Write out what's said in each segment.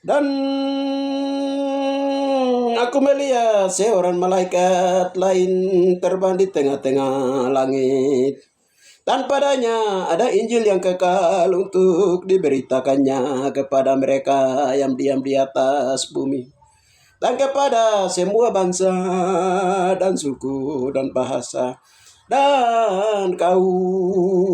Dan aku melihat seorang malaikat lain terbang di tengah-tengah langit. Dan padanya ada Injil yang kekal untuk diberitakannya kepada mereka yang diam di atas bumi. Dan kepada semua bangsa dan suku dan bahasa dan kaum.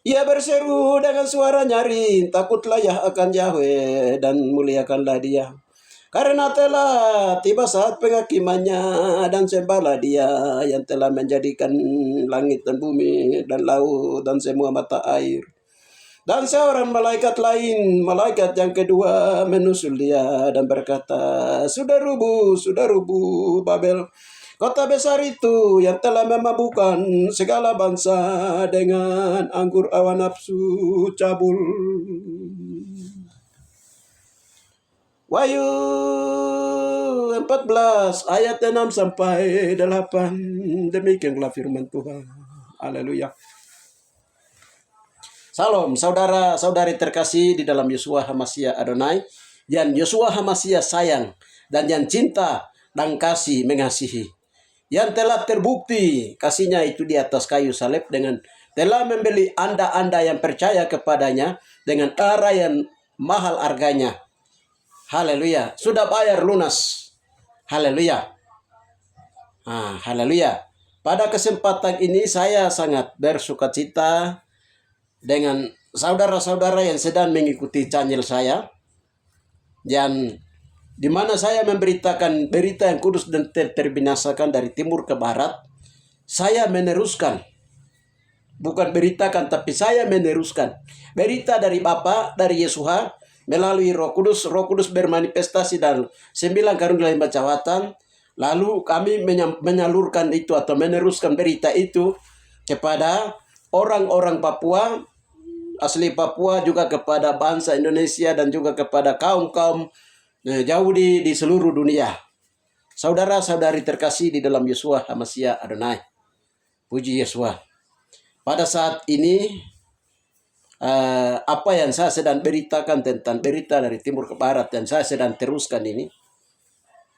Ia berseru dengan suara nyaring, takutlah ya akan Yahweh dan muliakanlah dia. Karena telah tiba saat penghakimannya, dan sembahlah dia yang telah menjadikan langit dan bumi dan laut dan semua mata air. Dan seorang malaikat lain, malaikat yang kedua menusul dia dan berkata, sudah rubuh Babel, kota besar itu yang telah memabukkan segala bangsa dengan anggur awan nafsu cabul. Wahyu 14 ayat 6 sampai 8. Demikianlah firman Tuhan. Haleluya. Salam saudara-saudari terkasih di dalam Yeshua HaMashiach Adonai, yang Yeshua HaMashiach sayang dan yang cinta dan kasih mengasihi, yang telah terbukti kasihnya itu di atas kayu salib dengan telah membeli anda yang percaya kepadanya dengan darah yang mahal harganya. Haleluya. Sudah bayar lunas. Haleluya. Haleluya. Pada kesempatan ini saya sangat bersukacita dengan saudara-saudara yang sedang mengikuti channel saya, dan di mana saya memberitakan berita yang kudus dan terbinasakan dari timur ke barat. Saya meneruskan, bukan beritakan, tapi saya meneruskan berita dari Bapa, dari Yeshua, melalui Roh Kudus. Roh Kudus bermanifestasi dalam 9 karunia limbah jawatan. Lalu kami menyalurkan itu atau meneruskan berita itu kepada orang-orang Papua, asli Papua, juga kepada bangsa Indonesia, dan juga kepada kaum-kaum jauh di seluruh dunia. Saudara-saudari terkasih di dalam Yeshua HaMashiach Adonai. Puji Yeshua. Pada saat ini apa yang saya sedang beritakan tentang berita dari timur ke barat dan saya sedang teruskan ini,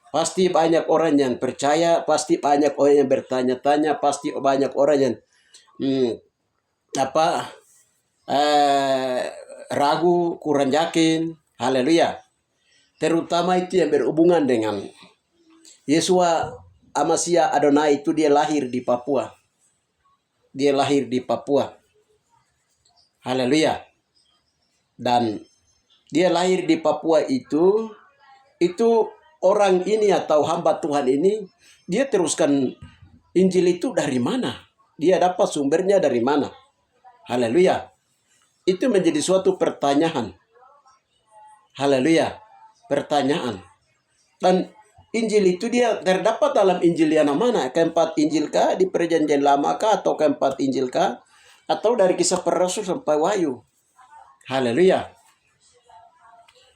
pasti banyak orang yang percaya, pasti banyak orang yang bertanya-tanya, pasti banyak orang yang ragu, kurang yakin. Haleluya. Terutama itu yang berhubungan dengan Yeshua HaMashiach Adonai itu. Dia lahir di Papua. Dia lahir di Papua. Haleluya. Dan dia lahir di Papua itu orang ini atau hamba Tuhan ini, dia teruskan Injil itu dari mana? Dia dapat sumbernya dari mana? Haleluya. Itu menjadi suatu pertanyaan. Haleluya. Pertanyaan. Dan Injil itu dia terdapat dalam Injil yang mana? Keempat Injil kah? Di Perjanjian Lama kah? Atau keempat Injil kah? Atau dari Kisah Para Rasul sampai Wahyu? Haleluya.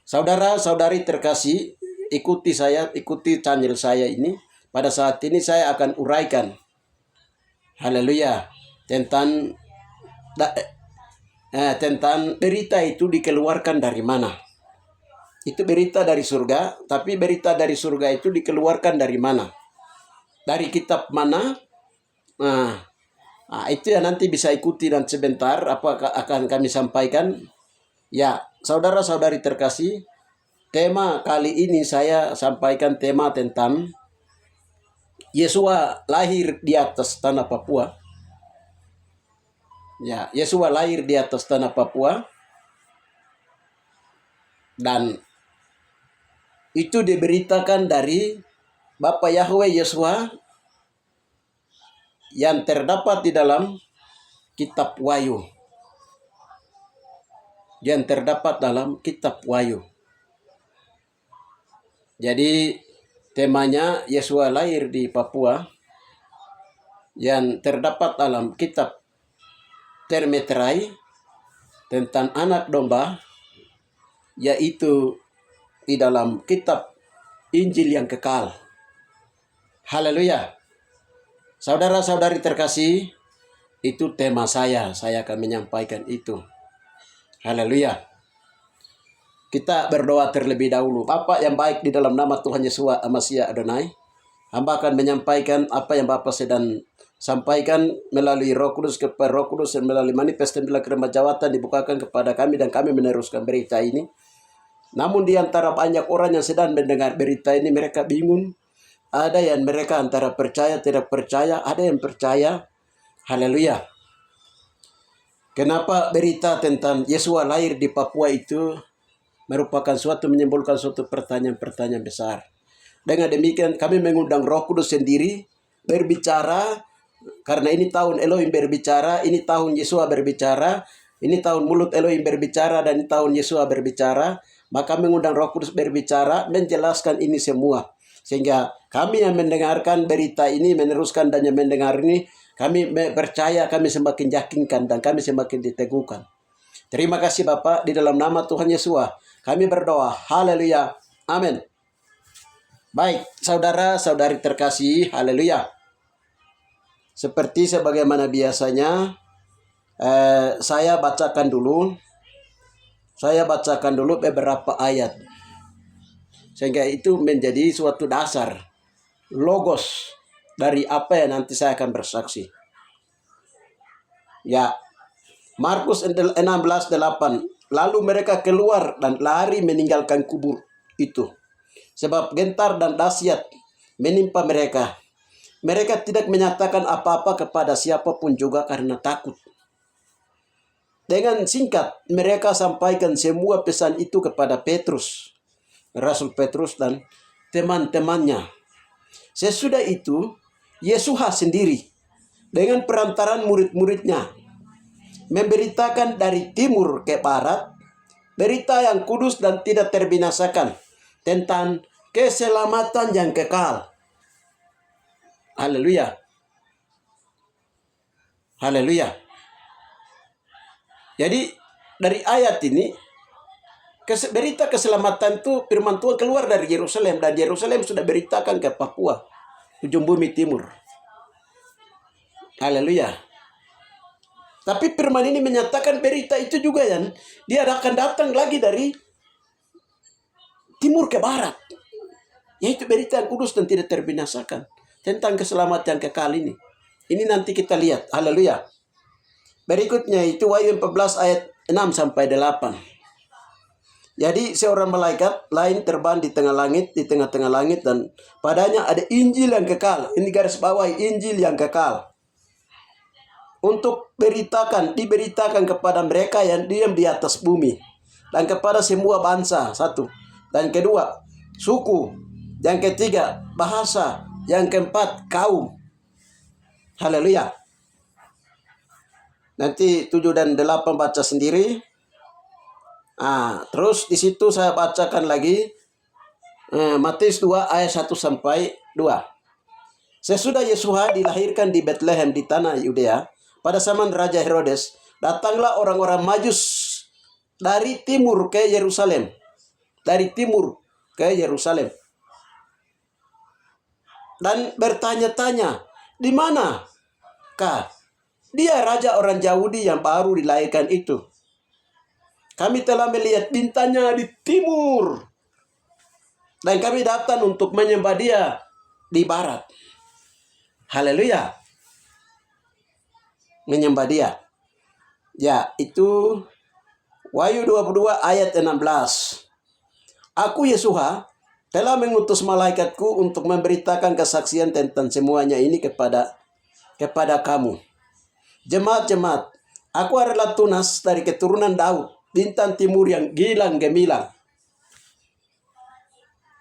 Saudara-saudari terkasih, ikuti channel saya ini. Pada saat ini saya akan uraikan, haleluya, tentang berita itu dikeluarkan dari mana. Itu berita dari surga, tapi berita dari surga itu dikeluarkan dari mana? Dari kitab mana? Itu ya nanti bisa ikuti dan sebentar apa akan kami sampaikan. Ya, saudara-saudari terkasih, tema kali ini saya sampaikan tema tentang Yeshua lahir di atas tanah Papua. Ya, Yeshua lahir di atas tanah Papua. Dan itu diberitakan dari Bapa Yahweh Yeshua yang terdapat di dalam kitab Wahyu. Yang terdapat dalam kitab Wahyu. Jadi temanya Yeshua lahir di Papua yang terdapat dalam kitab Termetrai tentang anak domba, yaitu di dalam kitab Injil yang kekal. Haleluya. Saudara-saudari terkasih, itu tema saya akan menyampaikan itu. Haleluya. Kita berdoa terlebih dahulu. Bapa yang baik, di dalam nama Tuhan Yeshua Hamashiach Adonai, hamba akan menyampaikan apa yang Bapa sedang sampaikan melalui Roh Kudus kepada Roh Kudus dan melalui manifest dan bila keremajawatan dibukakan kepada kami dan kami meneruskan berita ini. Namun di antara banyak orang yang sedang mendengar berita ini, mereka bingung. Ada yang mereka antara percaya tidak percaya, ada yang percaya. Haleluya. Kenapa berita tentang Yesua lahir di Papua itu merupakan menimbulkan suatu pertanyaan-pertanyaan besar. Dengan demikian kami mengundang Roh Kudus sendiri berbicara, karena ini tahun Elohim berbicara, ini tahun Yesua berbicara, ini tahun mulut Elohim berbicara, dan ini tahun Yesua berbicara. Maka mengundang Roh Kudus berbicara, menjelaskan ini semua. Sehingga kami yang mendengarkan berita ini, meneruskan dan yang mendengar ini, kami percaya, kami semakin yakinkan, dan kami semakin diteguhkan. Terima kasih Bapak, di dalam nama Tuhan Yesua kami berdoa. Haleluya. Amin. Baik, saudara-saudari terkasih, haleluya. Seperti sebagaimana biasanya, saya bacakan dulu beberapa ayat. Sehingga itu menjadi suatu dasar, logos dari apa yang nanti saya akan bersaksi. Ya, Markus 16:8. Lalu mereka keluar dan lari meninggalkan kubur itu, sebab gentar dan dahsyat menimpa mereka. Mereka tidak menyatakan apa-apa kepada siapapun juga karena takut. Dengan singkat, mereka sampaikan semua pesan itu kepada Petrus, Rasul Petrus dan teman-temannya. Sesudah itu, Yesua sendiri dengan perantaran murid-muridnya memberitakan dari timur ke barat berita yang kudus dan tidak terbinasakan tentang keselamatan yang kekal. Haleluya. Haleluya. Jadi dari ayat ini, berita keselamatan itu firman Tuhan keluar dari Yerusalem, dan Yerusalem sudah beritakan ke Papua, ujung bumi timur. Haleluya. Tapi firman ini menyatakan berita itu juga yang dia akan datang lagi dari timur ke barat, yaitu berita yang kudus dan tidak terbinasakan tentang keselamatan yang kekal ini. Ini nanti kita lihat. Haleluya. Berikutnya itu Wahyu 14 ayat 6 sampai 8. Jadi seorang malaikat lain terbang di tengah-tengah langit, dan padanya ada Injil yang kekal. Ini garis bawah, Injil yang kekal. Untuk diberitakan kepada mereka yang diam di atas bumi, dan kepada semua bangsa, satu. Dan kedua, suku. Yang ketiga, bahasa. Yang keempat, kaum. Haleluya. Nanti 7 dan 8 baca sendiri. Terus di situ saya bacakan lagi Matius 2 ayat 1 sampai 2. Sesudah Yesua dilahirkan di Bethlehem di tanah Yudea, pada zaman Raja Herodes, datanglah orang-orang Majus dari timur ke Yerusalem. Dan bertanya-tanya, di manakah dia raja orang Yahudi yang baru dilahirkan itu? Kami telah melihat bintangnya di timur, dan kami datang untuk menyembah dia di barat. Haleluya. Menyembah dia. Ya, itu Wahyu 22 ayat 16. Aku Yesua telah mengutus malaikatku untuk memberitakan kesaksian tentang semuanya ini kepada kamu. Jemaat-jemaat, aku adalah tunas dari keturunan Daud, bintang timur yang gilang gemilang.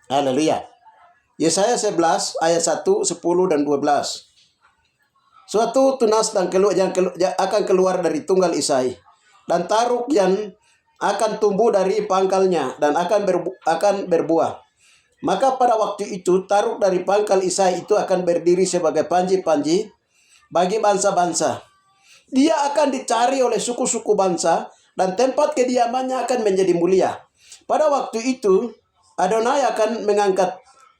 Haleluya. Yesaya 11 ayat 1, 10 dan 12. Suatu tunas yang akan keluar dari tunggal Isai, dan taruk yang akan tumbuh dari pangkalnya dan akan berbuah. Maka pada waktu itu taruk dari pangkal Isai itu akan berdiri sebagai panji-panji bagi bangsa-bangsa. Dia akan dicari oleh suku-suku bangsa, dan tempat kediamannya akan menjadi mulia. Pada waktu itu Adonai akan mengangkat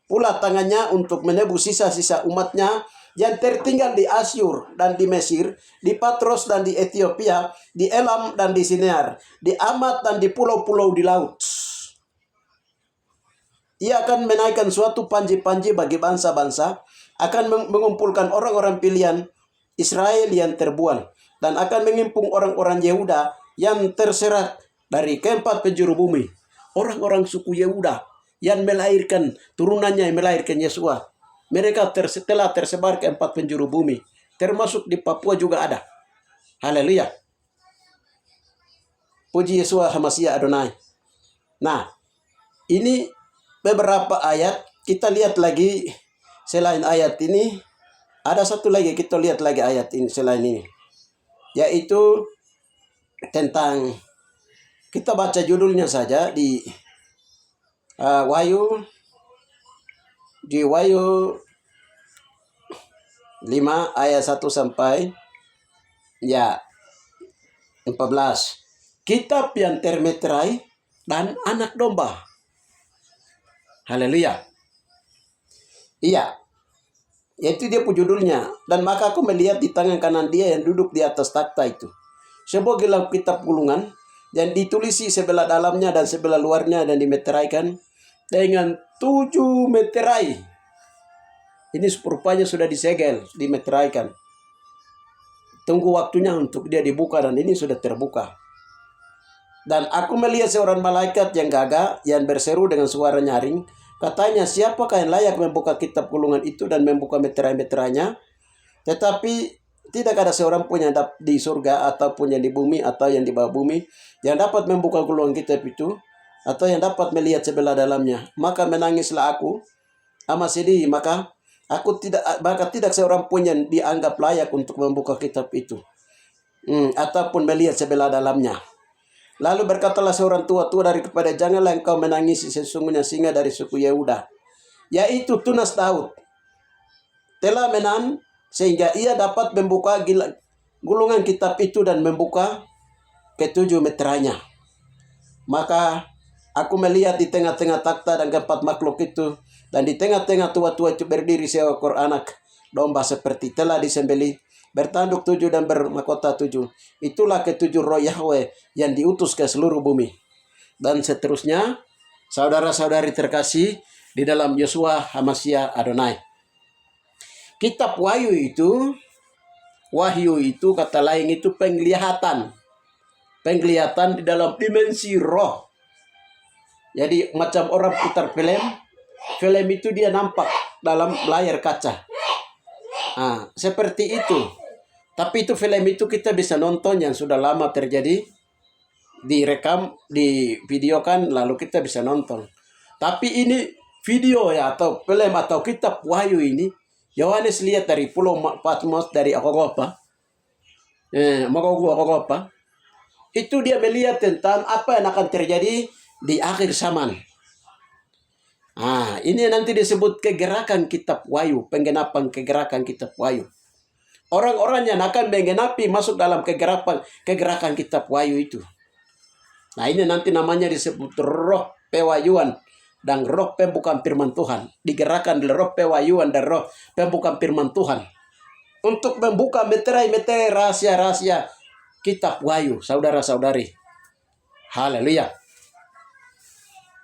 pula tangannya untuk menebus sisa-sisa umatnya yang tertinggal di Asyur dan di Mesir, di Patros dan di Ethiopia, di Elam dan di Sinear, di Amat dan di pulau-pulau di laut. Ia akan menaikkan suatu panji-panji bagi bangsa-bangsa, akan mengumpulkan orang-orang pilihan Israel yang terbuang, dan akan mengimpung orang-orang Yehuda yang terserak dari keempat penjuru bumi. Orang-orang suku Yehuda yang melahirkan turunannya, yang melahirkan Yesua. Mereka telah tersebar ke empat penjuru bumi, termasuk di Papua juga ada. Haleluya. Puji Yesua Hamasiah Adonai. Nah, ini beberapa ayat. Kita lihat lagi selain ayat ini. Ada satu lagi, kita lihat lagi ayat ini selain ini. Yaitu tentang, kita baca judulnya saja di Wahyu 5 ayat 1 sampai 14. Kitab yang termeterai dan anak domba. Haleluya. Iya. Yaitu dia judulnya. Dan maka aku melihat di tangan kanan dia yang duduk di atas takhta itu sebuah gelang kitab gulungan yang ditulisi sebelah dalamnya dan sebelah luarnya, dan dimeteraikan dengan 7 meterai. Ini rupanya sudah disegel, dimeteraikan. Tunggu waktunya untuk dia dibuka, dan ini sudah terbuka. Dan aku melihat seorang malaikat yang gagah yang berseru dengan suara nyaring. Katanya, siapakah yang layak membuka kitab gulungan itu dan membuka meterai-meterainya? Tetapi tidak ada seorang pun yang di surga ataupun yang di bumi atau yang di bawah bumi yang dapat membuka gulungan kitab itu atau yang dapat melihat sebelah dalamnya. Maka menangislah aku amat sedih, maka tidak seorang pun yang dianggap layak untuk membuka kitab itu ataupun melihat sebelah dalamnya. Lalu berkatalah seorang tua-tua daripada, janganlah engkau menangisi, sesungguhnya singa dari suku Yehuda, yaitu tunas Daud, telah menang sehingga ia dapat membuka gulungan kitab itu dan membuka ke-7 meterainya. Maka aku melihat di tengah-tengah takhta dan keempat makhluk itu, dan di tengah-tengah tua-tua itu berdiri seekor anak domba seperti telah disembelih, bertanduk 7 dan bermahkota 7. Itulah ke-7 roh Yahweh yang diutus ke seluruh bumi. Dan seterusnya, saudara-saudari terkasih di dalam Yesua Hamasiah Adonai. Kitab Wahyu itu kata lain itu penglihatan. Penglihatan di dalam dimensi roh. Jadi macam orang putar film. Film itu dia nampak dalam layar kaca. Seperti itu. Tapi itu film itu kita bisa nonton yang sudah lama terjadi, direkam, divideokan, lalu kita bisa nonton. Tapi ini video ya, atau film atau kitab Wahyu ini, Yohanes lihat dari Pulau Patmos, dari Eropa, Eropa. Itu dia melihat tentang apa yang akan terjadi di akhir zaman. Ini nanti disebut kegerakan kitab Wahyu, penggenapan kegerakan kitab Wahyu. Orang-orang yang akan menggenapi masuk dalam kegerakan kitab Wahyu itu. Nah, ini nanti namanya disebut roh pewahyuan dan roh pembukaan firman Tuhan. Digerakkan oleh roh pewahyuan dan roh pembukaan firman Tuhan. Untuk membuka meterai-meterai rahasia-rahasia kitab Wahyu, saudara-saudari. Haleluya.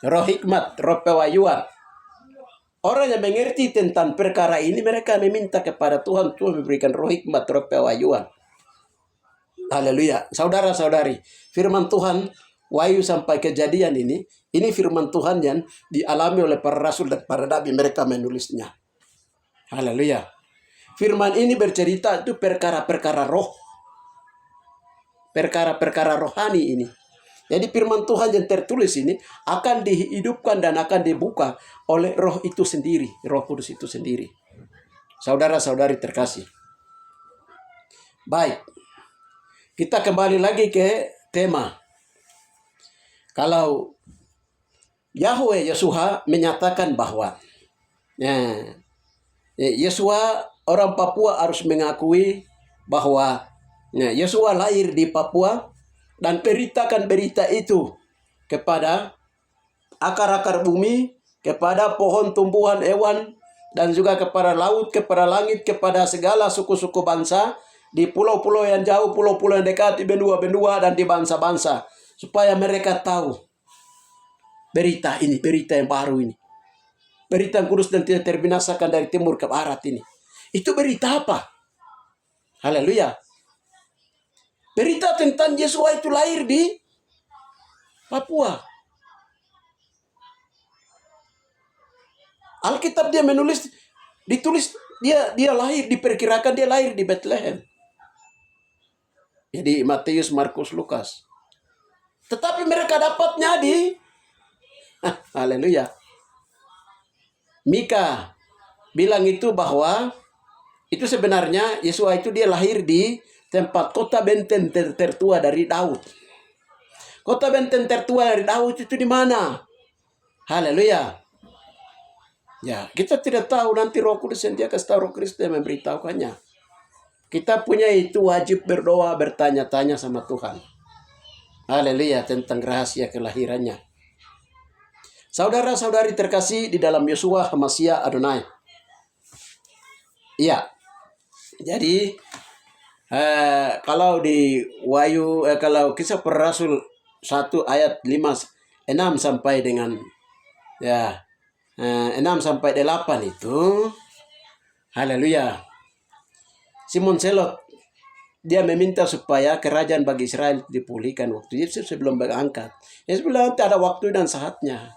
Roh hikmat, roh pewahyuan. Orang yang mengerti tentang perkara ini, mereka meminta kepada Tuhan, Tuhan memberikan roh hikmat, roh pewahyuan. Haleluya. Saudara-saudari, firman Tuhan, Wahyu sampai Kejadian ini firman Tuhan yang dialami oleh para rasul dan para nabi, mereka menulisnya. Haleluya. Firman ini bercerita itu perkara-perkara roh. Perkara-perkara rohani ini. Jadi firman Tuhan yang tertulis ini akan dihidupkan dan akan dibuka oleh roh itu sendiri. Roh Kudus itu sendiri. Saudara-saudari terkasih. Baik. Kita kembali lagi ke tema. Kalau Yahweh Yeshua menyatakan bahwa Yeshua, orang Papua harus mengakui bahwa Yeshua lahir di Papua, dan beritakan berita itu kepada akar-akar bumi, kepada pohon tumbuhan hewan, dan juga kepada laut, kepada langit, kepada segala suku-suku bangsa, di pulau-pulau yang jauh, pulau-pulau yang dekat, di benua-benua, dan di bangsa-bangsa. Supaya mereka tahu berita ini, berita yang baru ini. Berita yang kudus dan tidak terbinasakan dari timur ke barat ini. Itu berita apa? Haleluya. Berita tentang Yesua itu lahir di Papua. Alkitab dia ditulis dia lahir, diperkirakan dia lahir di Bethlehem. Jadi Matius, Markus, Lukas. Tetapi mereka dapatnya di haleluya. Mika bilang itu bahwa itu sebenarnya Yesua itu dia lahir di tempat kota benteng tertua dari Daud. Kota benteng tertua dari Daud itu di mana? Haleluya. Ya, kita tidak tahu, nanti Roh Kudus yang dia kasih tahu, Roh Kristus yang memberitahukannya. Kita punya itu wajib berdoa, bertanya-tanya sama Tuhan. Haleluya, tentang rahasia kelahirannya. Saudara-saudari terkasih di dalam Yeshua HaMashiach Adonai. Iya. Jadi kalau di kalau Kisah Para Rasul 1 ayat 6 sampai dengan 6 sampai 8 itu, haleluya. Simon Selot dia meminta supaya kerajaan bagi Israel dipulihkan waktu Yesus sebelum berangkat. Yesus bilang nanti ada waktu dan saatnya.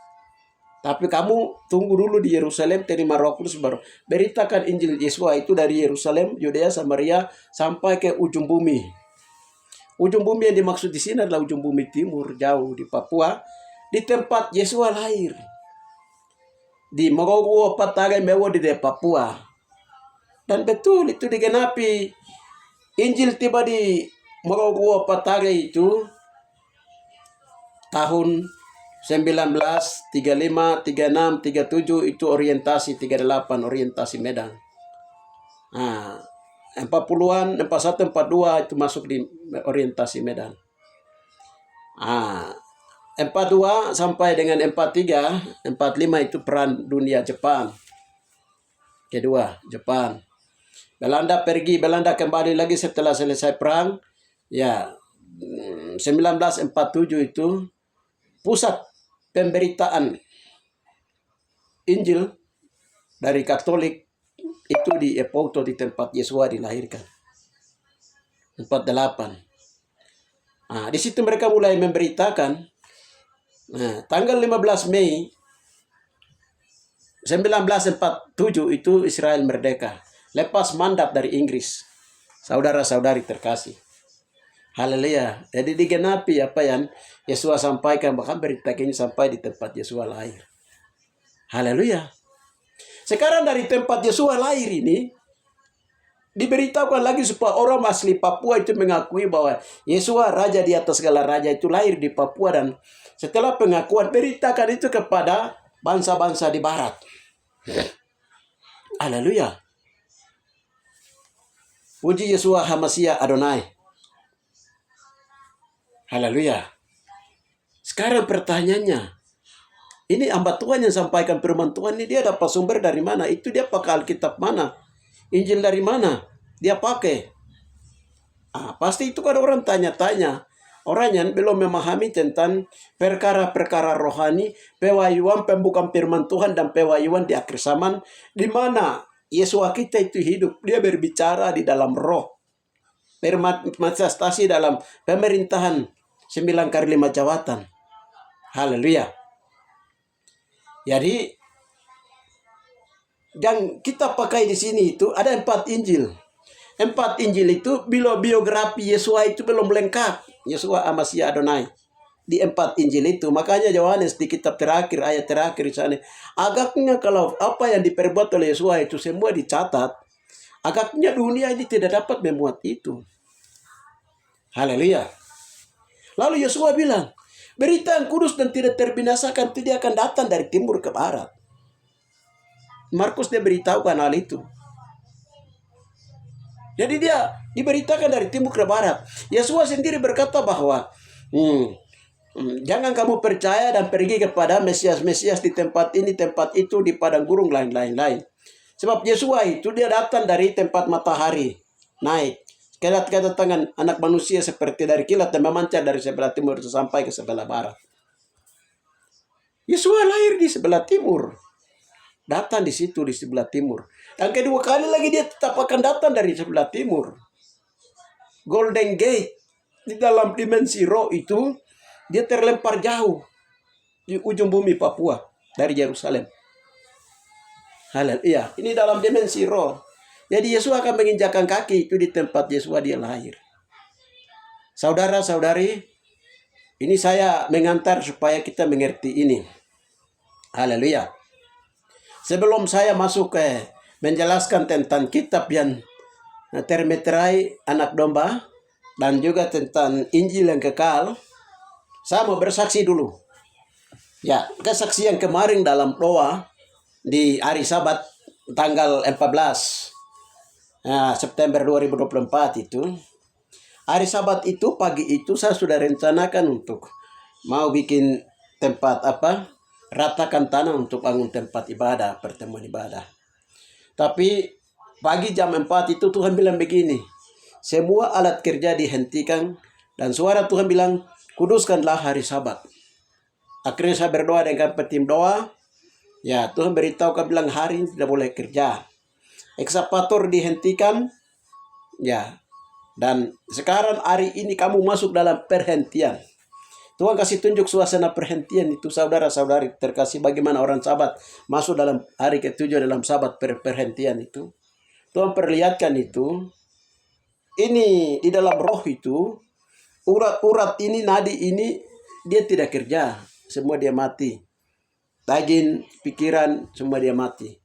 Tapi kamu tunggu dulu di Yerusalem, terima Roh Kudus baru beritakan Injil Yesua itu dari Yerusalem, Yudea, Samaria sampai ke ujung bumi. Ujung bumi yang dimaksud di sini adalah ujung bumi timur, jauh di Papua, di tempat Yesua lahir. Di Mogogo Patagai Mewo di Papua. Dan betul itu digenapi. Injil tiba di Mogogo Patagai itu tahun 19, 35, 36, 37 itu orientasi, 38 orientasi Medan. 40-an, 41, 42 itu masuk di orientasi Medan. 42 sampai dengan 43, 45 itu perang dunia Jepang. Kedua, Jepang. Belanda kembali lagi setelah selesai perang. Ya, 1947 itu pusat pemberitaan Injil dari Katolik itu di Epoto, di tempat Yesua dilahirkan. 48. Di situ mereka mulai memberitakan. Tanggal 15 Mei 1947 itu Israel merdeka, lepas mandat dari Inggris. Saudara-saudari terkasih. Haleluya. Jadi digenapi apa yang Yesua sampaikan, bahkan berita ini sampai di tempat Yesua lahir. Haleluya. Sekarang dari tempat Yesua lahir ini diberitahukan lagi supaya orang asli Papua itu mengakui bahwa Yesua raja di atas segala raja itu lahir di Papua, dan setelah pengakuan beritakan itu kepada bangsa-bangsa di barat. Haleluya. Puji Yeshua HaMashiach Adonai. Haleluya. Sekarang pertanyaannya, ini hamba Tuhan yang sampaikan firman Tuhan ini, dia dapat sumber dari mana? Itu dia pakai Alkitab mana? Injil dari mana dia pakai? Pasti itu kan orang tanya-tanya. Orang yang belum memahami tentang perkara-perkara rohani, pewahyuan, pembukaan firman Tuhan, dan pewahyuan di akhir zaman, di mana Yesua kita itu hidup. Dia berbicara di dalam roh, bermanifestasi dalam pemerintahan 9 kali 5 jabatan. Haleluya. Jadi yang kita pakai di sini itu ada 4 Injil. 4 Injil itu biografi Yesua itu belum lengkap. Yeshua HaMashiach Adonai di 4 Injil itu. Makanya Yohanes di kitab terakhir, ayat terakhir di sana, agaknya kalau apa yang diperbuat oleh Yesua itu semua dicatat, agaknya dunia ini tidak dapat memuat itu. Haleluya. Lalu Yesua bilang, berita yang kudus dan tidak terbinasakan itu dia akan datang dari timur ke barat. Markus dia beritahukan hal itu. Jadi dia diberitakan dari timur ke barat. Yesua sendiri berkata bahwa jangan kamu percaya dan pergi kepada Mesias-Mesias di tempat ini, tempat itu, di padang gurun, lain-lain. Sebab Yesua itu dia datang dari tempat matahari naik. Kedatangan anak manusia seperti dari kilat dan memancar dari sebelah timur sampai ke sebelah barat. Yesua lahir di sebelah timur. datang di situ di sebelah timur. Dan kedua kali lagi dia tetap akan datang dari sebelah timur. Golden Gate di dalam dimensi roh itu dia terlempar jauh di ujung bumi Papua dari Yerusalem. Haleluya. Ini dalam dimensi roh. Jadi Yesus akan menginjakkan kaki itu di tempat Yesus dia lahir. Saudara-saudari, ini saya mengantar supaya kita mengerti ini. Haleluya. Sebelum saya masuk ke menjelaskan tentang kitab yang termeterai anak domba dan juga tentang Injil yang kekal, saya mau bersaksi dulu. Ya, kesaksian kemarin dalam doa di hari Sabat tanggal 14 September 2024 itu. Hari Sabat itu, pagi itu saya sudah rencanakan untuk mau bikin tempat ratakan tanah untuk bangun tempat ibadah, pertemuan ibadah. Tapi pagi jam 4 itu Tuhan bilang begini, semua alat kerja dihentikan dan suara Tuhan bilang, kuduskanlah hari Sabat. Akhirnya saya berdoa dengan tim doa, ya Tuhan beritahu bilang hari ini tidak boleh kerja. Ekskavator dihentikan, ya. Dan sekarang hari ini kamu masuk dalam perhentian. Tuhan kasih tunjuk suasana perhentian itu, saudara-saudari terkasih, bagaimana orang Sabat masuk dalam hari ke-7 dalam Sabat perhentian itu. Tuhan perlihatkan itu. Ini di dalam roh itu, urat-urat ini, nadi ini, dia tidak kerja. Semua dia mati. Daging, pikiran, semua dia mati.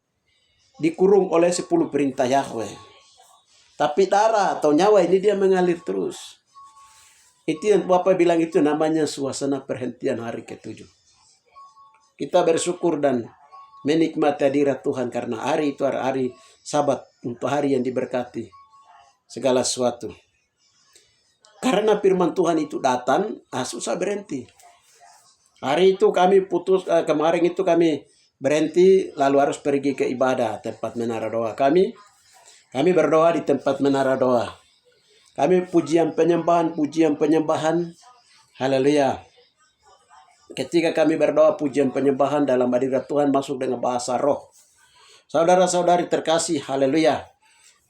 Dikurung oleh 10 perintah Yahweh. Tapi darah atau nyawa ini dia mengalir terus. Itu yang Bapak bilang itu namanya suasana perhentian hari ke-7. Kita bersyukur dan menikmati hadirat Tuhan karena hari itu hari Sabat untuk hari yang diberkati segala sesuatu. Karena firman Tuhan itu datang, susah berhenti. Hari itu kami putus, kemarin itu kami berhenti lalu harus pergi ke ibadah tempat menara doa kami. Kami berdoa di tempat menara doa. Kami pujian penyembahan. Haleluya. Ketika kami berdoa pujian penyembahan dalam hadirat Tuhan masuk dengan bahasa roh. Saudara-saudari terkasih, haleluya.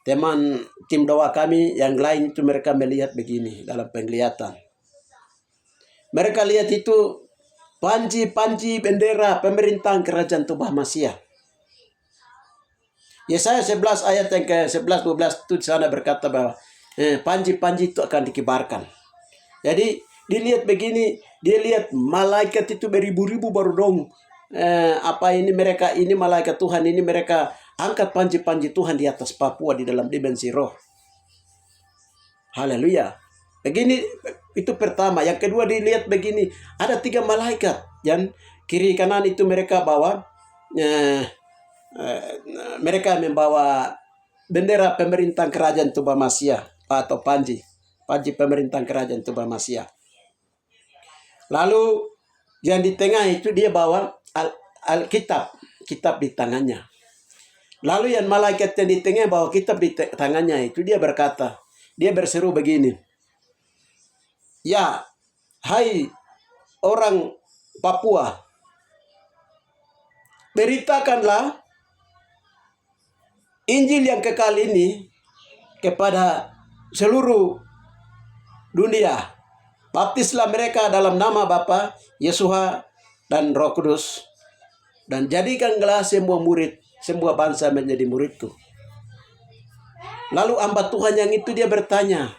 Teman tim doa kami yang lain itu mereka melihat begini dalam penglihatan. Mereka lihat itu panji bendera pemerintahan kerajaan Tuhan Masiah. Yesaya 11 ayat yang ke-11 12 itu di sana berkata bahwa panji-panji itu akan dikibarkan. Jadi dilihat begini, dia lihat malaikat itu beribu-ribu baru dong. Mereka ini malaikat Tuhan ini mereka angkat panji-panji Tuhan di atas Papua di dalam dimensi roh. Haleluya. Begini itu pertama. Yang kedua dilihat begini, ada 3 malaikat yang kiri kanan itu mereka bawa mereka membawa bendera pemerintahan kerajaan Tuhan Masiah atau panji pemerintahan kerajaan Tuhan Masiah. Lalu yang di tengah itu dia bawa kitab di tangannya. Lalu yang malaikat yang di tengah bawa kitab di tangannya itu dia berkata, dia berseru begini, ya hai orang Papua, beritakanlah Injil yang kekal ini kepada seluruh dunia. Baptislah mereka dalam nama Bapa, Yesus dan Roh Kudus. Dan jadikanlah semua murid, semua bangsa menjadi muridku. Lalu hamba Tuhan yang itu dia bertanya,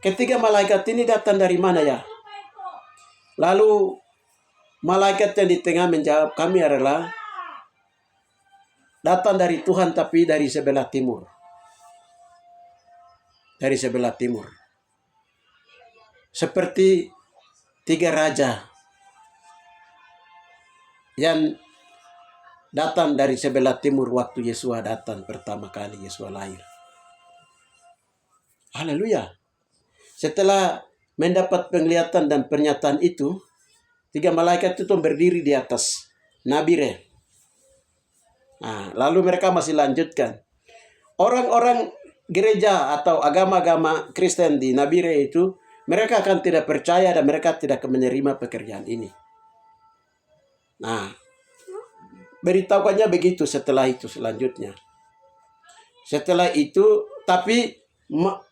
ketiga malaikat ini datang dari mana ya? Lalu malaikat yang di tengah menjawab, kami adalah datang dari Tuhan tapi dari sebelah timur. Dari sebelah timur. Seperti 3 raja yang datang dari sebelah timur waktu Yesus datang pertama kali Yesus lahir. Haleluya. Setelah mendapat penglihatan dan pernyataan itu, 3 malaikat itu berdiri di atas nabire. Lalu mereka masih lanjutkan. Orang-orang gereja atau agama-agama Kristen di Nabire itu, mereka akan tidak percaya dan mereka tidak akan menerima pekerjaan ini. beritahukannya begitu setelah itu selanjutnya. Setelah itu, tapi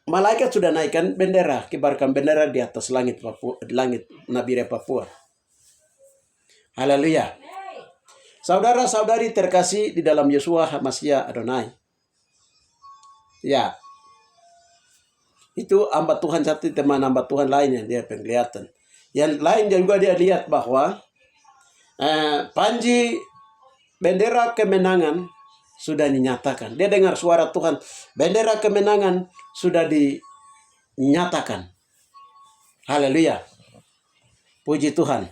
malaikat sudah naikkan bendera, kibarkan bendera di atas langit Papua, langit Nabire Papua. Haleluya. Saudara-saudari terkasih di dalam Yeshua HaMashiach Adonai. Ya. Itu hamba Tuhan satu teman hamba Tuhan lain yang dia penglihatan. Yang lain juga dia lihat bahwa panji bendera kemenangan sudah dinyatakan. Dia dengar suara Tuhan. Bendera kemenangan sudah dinyatakan. Haleluya. Puji Tuhan.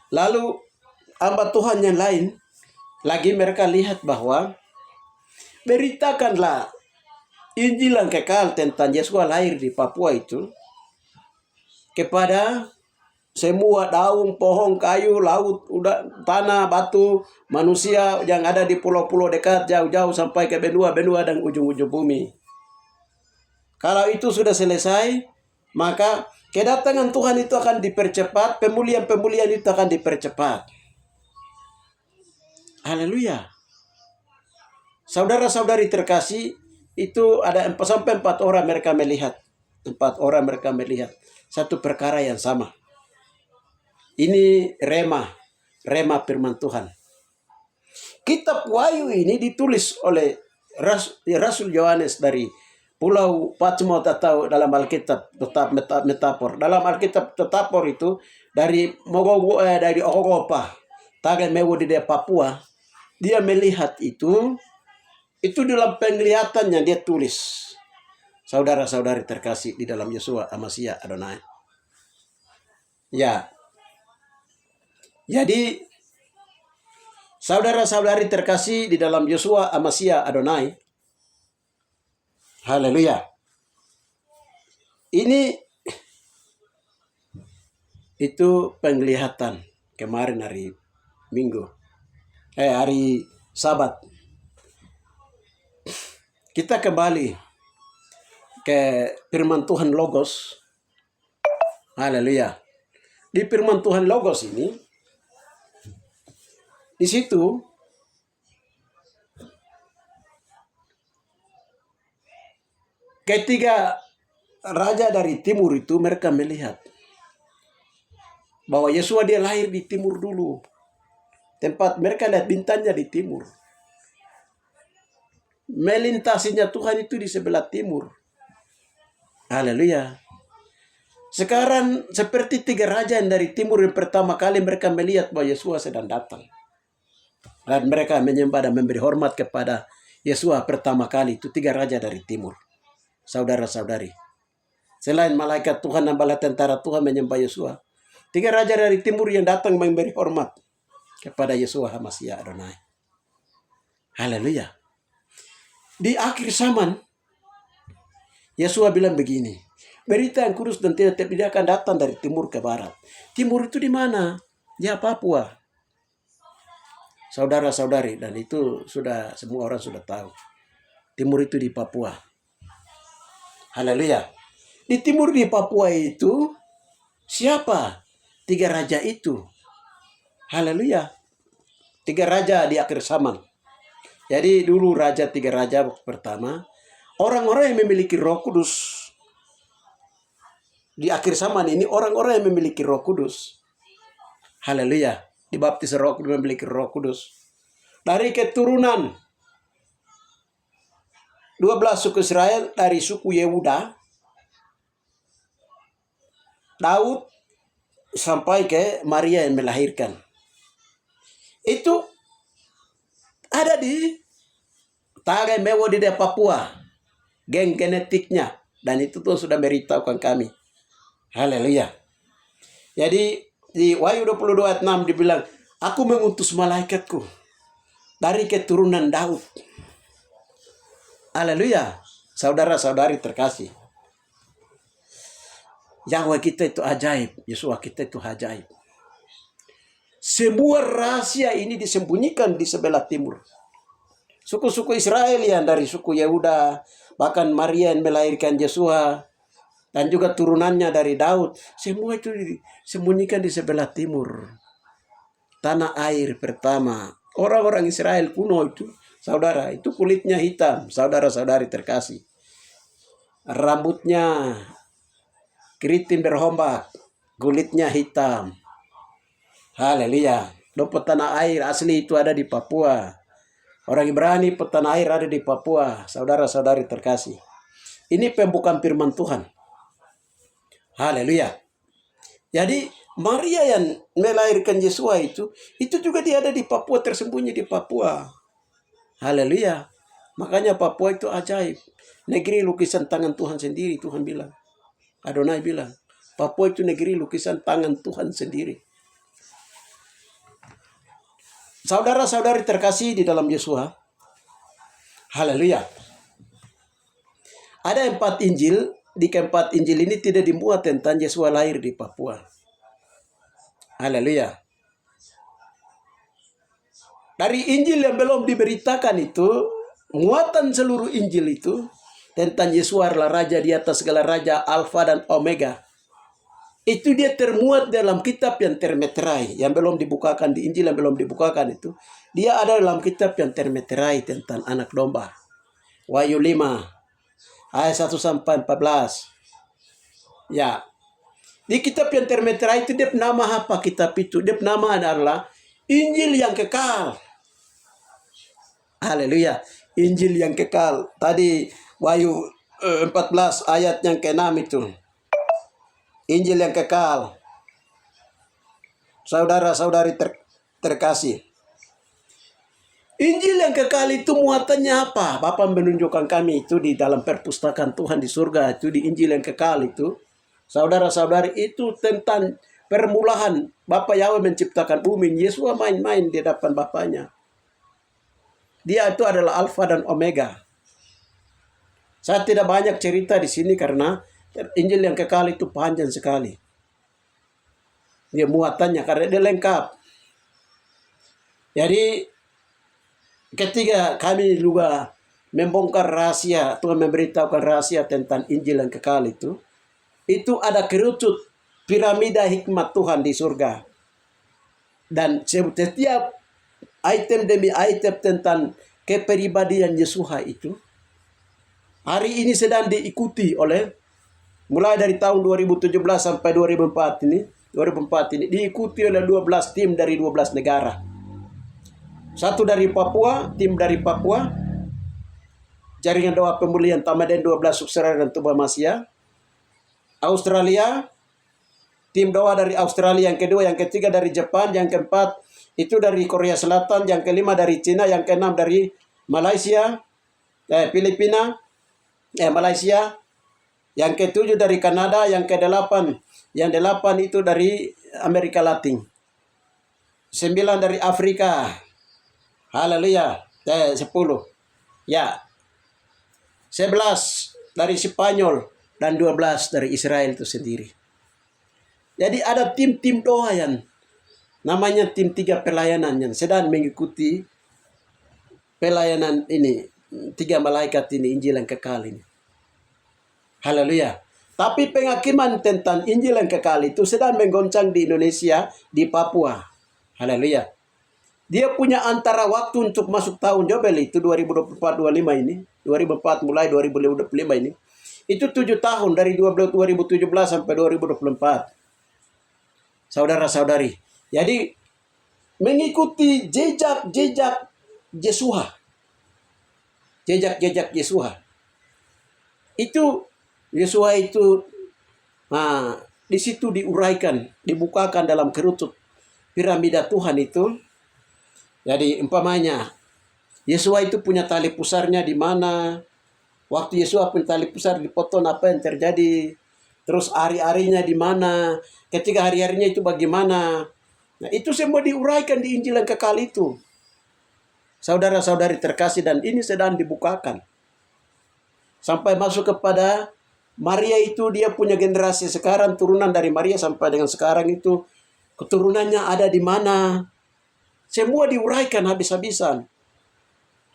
Lalu hamba Tuhan yang lain lagi mereka lihat bahwa beritakanlah Injil yang kekal tentang Yesus lahir di Papua itu kepada semua daun, pohon, kayu, laut, udara, tanah, batu, manusia yang ada di pulau-pulau dekat, jauh-jauh sampai ke benua-benua dan ujung-ujung bumi. Kalau itu sudah selesai, maka kedatangan Tuhan itu akan dipercepat, pemulihan-pemulihan itu akan dipercepat. Haleluya. Saudara-saudari terkasih, itu ada 4 orang mereka melihat. 4 orang mereka melihat satu perkara yang sama. Ini rema firman Tuhan. Kitab Wahyu ini ditulis oleh Rasul Yohanes dari Pulau Patmos atau dalam Alkitab tetap metafor. Dalam Alkitab metafor itu dari dari Ogopa, Tagamewo di Papua, dia melihat itu dalam penglihatannya dia tulis. Saudara-saudari terkasih di dalam Yeshua HaMashiach Adonai. Ya. Jadi saudara-saudari terkasih di dalam Yeshua HaMashiach Adonai. Haleluya. Ini itu penglihatan kemarin hari Minggu. Hari Sabat. Kita kembali ke firman Tuhan Logos. Haleluya. Di firman Tuhan Logos ini, di situ ketiga raja dari timur itu mereka melihat bahwa Yesus dia lahir di timur dulu. Tempat mereka lihat bintangnya di timur. Melintasinya Tuhan itu di sebelah timur. Haleluya. Sekarang seperti 3 raja yang dari timur yang pertama kali mereka melihat bahwa Yesus sedang datang. Dan mereka menyembah dan memberi hormat kepada Yesus pertama kali. Itu 3 raja dari timur. Saudara-saudari. Selain malaikat Tuhan dan bala tentara Tuhan menyembah Yesus, 3 raja dari timur yang datang memberi hormat kepada Yesus HaMashiach Adonai. Haleluya. Di akhir zaman, Yesus bilang begini, berita yang kudus dan tidak akan datang dari timur ke barat. Timur itu di mana? Ya, Papua. Saudara-saudari, dan itu sudah semua orang sudah tahu. Timur itu di Papua. Haleluya. Di timur di Papua itu, siapa 3 raja itu? Haleluya. 3 raja di akhir zaman. Jadi dulu 3 raja pertama, orang-orang yang memiliki Roh Kudus. Di akhir zaman ini orang-orang yang memiliki Roh Kudus. Haleluya. Dibaptis Roh Kudus, memiliki Roh Kudus. Dari keturunan 12 suku Israel, dari suku Yehuda, Daud sampai ke Maria yang melahirkan. Itu ada di Tagamewo di Papua. Geng genetiknya. Dan itu tuh sudah beritahukan kami. Haleluya. Jadi di Wahyu 22 ayat 6 dibilang, aku mengutus malaikatku dari keturunan Daud. Haleluya. Saudara-saudari terkasih. Yahweh kita itu ajaib. Yesus kita itu ajaib. Semua rahasia ini disembunyikan di sebelah timur. Suku-suku Israel yang dari suku Yehuda, bahkan Maria yang melahirkan Yesus, dan juga turunannya dari Daud, semua itu disembunyikan di sebelah timur. Tanah air pertama, Orang-orang Israel kuno itu, saudara, itu kulitnya hitam, saudara-saudari terkasih. Rambutnya keriting berhombak, kulitnya hitam. Haleluya. Dompet tanah air asli itu ada di Papua. Orang Ibrani petanah air ada di Papua, saudara-saudari terkasih. Ini pembukaan firman Tuhan. Haleluya. Jadi Maria yang melahirkan Yesua itu juga dia ada di Papua, tersembunyi di Papua. Haleluya. Makanya Papua itu ajaib. Negeri lukisan tangan Tuhan sendiri, Tuhan bilang. Adonai bilang, Papua itu negeri lukisan tangan Tuhan sendiri. Saudara-saudari terkasih di dalam Yesua. Haleluya. Ada 4 Injil. Di keempat Injil ini tidak dimuat tentang Yesua lahir di Papua. Haleluya. Dari Injil yang belum diberitakan itu, muatan seluruh Injil itu tentang Yesua adalah raja di atas segala raja, Alfa dan Omega. Itu dia termuat dalam kitab yang termeterai, yang belum dibukakan di Injil yang belum dibukakan itu. Dia ada dalam kitab yang termeterai tentang anak domba. Wahyu 5 ayat 1 sampai 14. Ya. Di kitab yang termeterai itu dia nama apa kitab itu? Dia nama adalah Injil yang kekal. Haleluya. Injil yang kekal. Tadi Wahyu 14 ayat yang ke-6 itu. Injil yang kekal. Saudara-saudari terkasih. Injil yang kekal itu muatannya apa? Bapak menunjukkan kami itu di dalam perpustakaan Tuhan di surga itu di Injil yang kekal itu. Saudara-saudari itu tentang permulaan Bapa Yahweh menciptakan bumi. Yesus main-main di depan Bapaknya. Dia itu adalah Alfa dan Omega. Saya tidak banyak cerita di sini karena Injil yang kekal itu panjang sekali. Dia muatannya karena dia lengkap. Jadi ketika kami juga membongkar rahasia, Tuhan memberitahukan rahasia tentang Injil yang kekal itu ada kerucut piramida hikmat Tuhan di surga. Dan setiap item demi item tentang kepribadian Yesua itu, hari ini sedang diikuti oleh, mulai dari tahun 2017 sampai 2004 ini diikuti oleh 12 tim dari 12 negara. Satu dari Papua, tim dari Papua, Jaringan Doa Pemulihan Tamaden 12 Suksera dan Tubamasya. Australia, tim doa dari Australia yang kedua, yang ketiga dari Jepang, yang keempat itu dari Korea Selatan, yang kelima dari Cina, yang keenam dari Malaysia, Filipina, Malaysia, yang ketujuh dari Kanada, yang kedelapan itu dari Amerika Latin, 9 dari Afrika, haleluya, 10, ya, 11 dari Spanyol, dan 12 dari Israel itu sendiri. Jadi ada tim-tim doa yang namanya tim 3 pelayanan yang sedang mengikuti pelayanan ini. 3 malaikat ini, Injil yang kekal ini. Haleluya. Tapi penghakiman tentang Injil yang kekal itu sedang menggoncang di Indonesia, di Papua. Haleluya. Dia punya antara waktu untuk masuk tahun Yobel itu 2024-25 ini. 2004 mulai 2025 ini. Itu 7 tahun dari 2017 sampai 2024. Saudara-saudari. Jadi mengikuti jejak-jejak Yesua. Jejak-jejak Yesua. Itu Yesua itu di situ diuraikan, dibukakan dalam kerucut piramida Tuhan itu. Jadi umpamanya Yesua itu punya tali pusarnya di mana? Waktu Yesua punya tali pusar dipotong, apa yang terjadi? Terus hari-harinya di mana? Ketika hari-harinya itu bagaimana? Nah, itu semua diuraikan di Injil yang kekal itu. Saudara-saudari terkasih, dan ini sedang dibukakan. Sampai masuk kepada Maria itu, dia punya generasi sekarang, turunan dari Maria sampai dengan sekarang itu, keturunannya ada di mana? Semua diuraikan habis-habisan.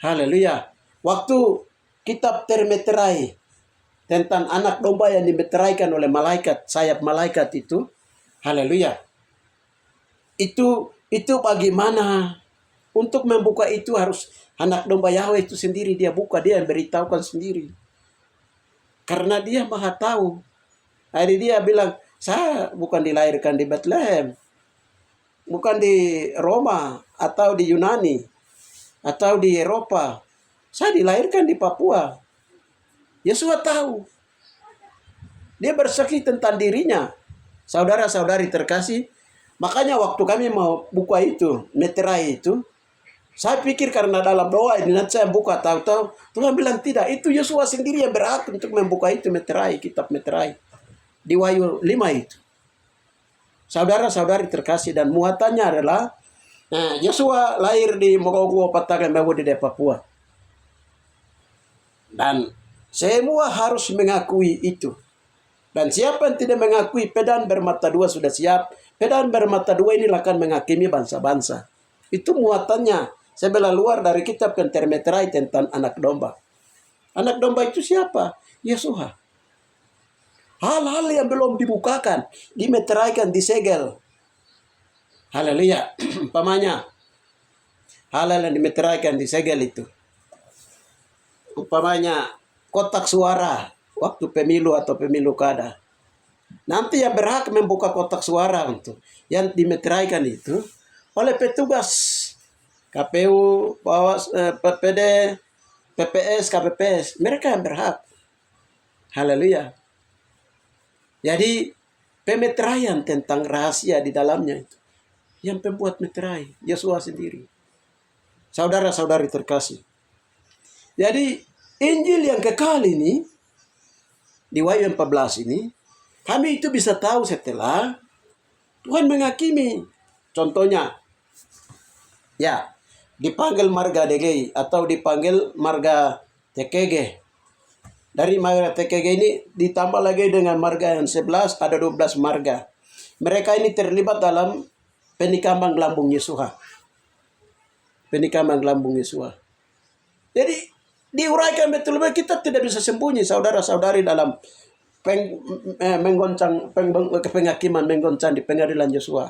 Haleluya. Waktu kitab termeterai tentang anak domba yang dimeteraikan oleh malaikat, sayap malaikat itu, haleluya. Itu bagaimana Untuk membuka itu harus anak domba Yahweh itu sendiri dia buka, dia yang beritahukan sendiri. Karena dia maha tahu. Jadi dia bilang, saya bukan dilahirkan di Bethlehem, bukan di Roma atau di Yunani atau di Eropa. Saya dilahirkan di Papua. Yesua tahu. Dia bersaksi tentang dirinya. Saudara-saudari terkasih, makanya waktu kami mau buka itu, meterai itu, saya pikir karena dalam doa ini nanti saya buka, tahu-tahu Tuhan bilang tidak, itu Yesua sendiri yang berhak untuk membuka itu meterai, kitab meterai. Di Wahyu 5 itu. Saudara-saudari terkasih, dan muatannya adalah Yesua lahir di Mogogo Patakan Mewudi di Papua. Dan semua harus mengakui itu. Dan siapa yang tidak mengakui, pedang bermata dua sudah siap. Pedang bermata dua ini akan menghakimi bangsa-bangsa. Itu muatannya. Sebelah luar dari kitab Pentermeterai tentang anak domba. Anak domba itu siapa? Yesua. Hal-hal yang belum dibukakan, dimeteraikan, disegel. Haleluya. Umpamanya, hal-hal yang dimeteraikan, disegel itu. Umpamanya, kotak suara waktu pemilu atau pemilu kada. Nanti yang berhak membuka kotak suara untuk yang dimeteraikan itu oleh petugas KPU, PPD, PPS, KPPS. Mereka yang berhak. Haleluya. Jadi pemeteraian tentang rahasia di dalamnya itu. Yang pembuat meterai, Yesua sendiri. Saudara-saudari terkasih. Jadi Injil yang kekal ini, di Wahyu 14 ini, kami itu bisa tahu setelah Tuhan menghakimi. Contohnya, ya, dipanggil marga DGI atau dipanggil marga TKG. Dari marga TKG ini ditambah lagi dengan marga yang 11, ada 12 marga. Mereka ini terlibat dalam penikaman lambung Yesua. Penikaman lambung Yesua. Jadi diuraikan betul-betul, kita tidak bisa sembunyi saudara-saudari dalam penghakiman menggoncang di pengadilan Yesua.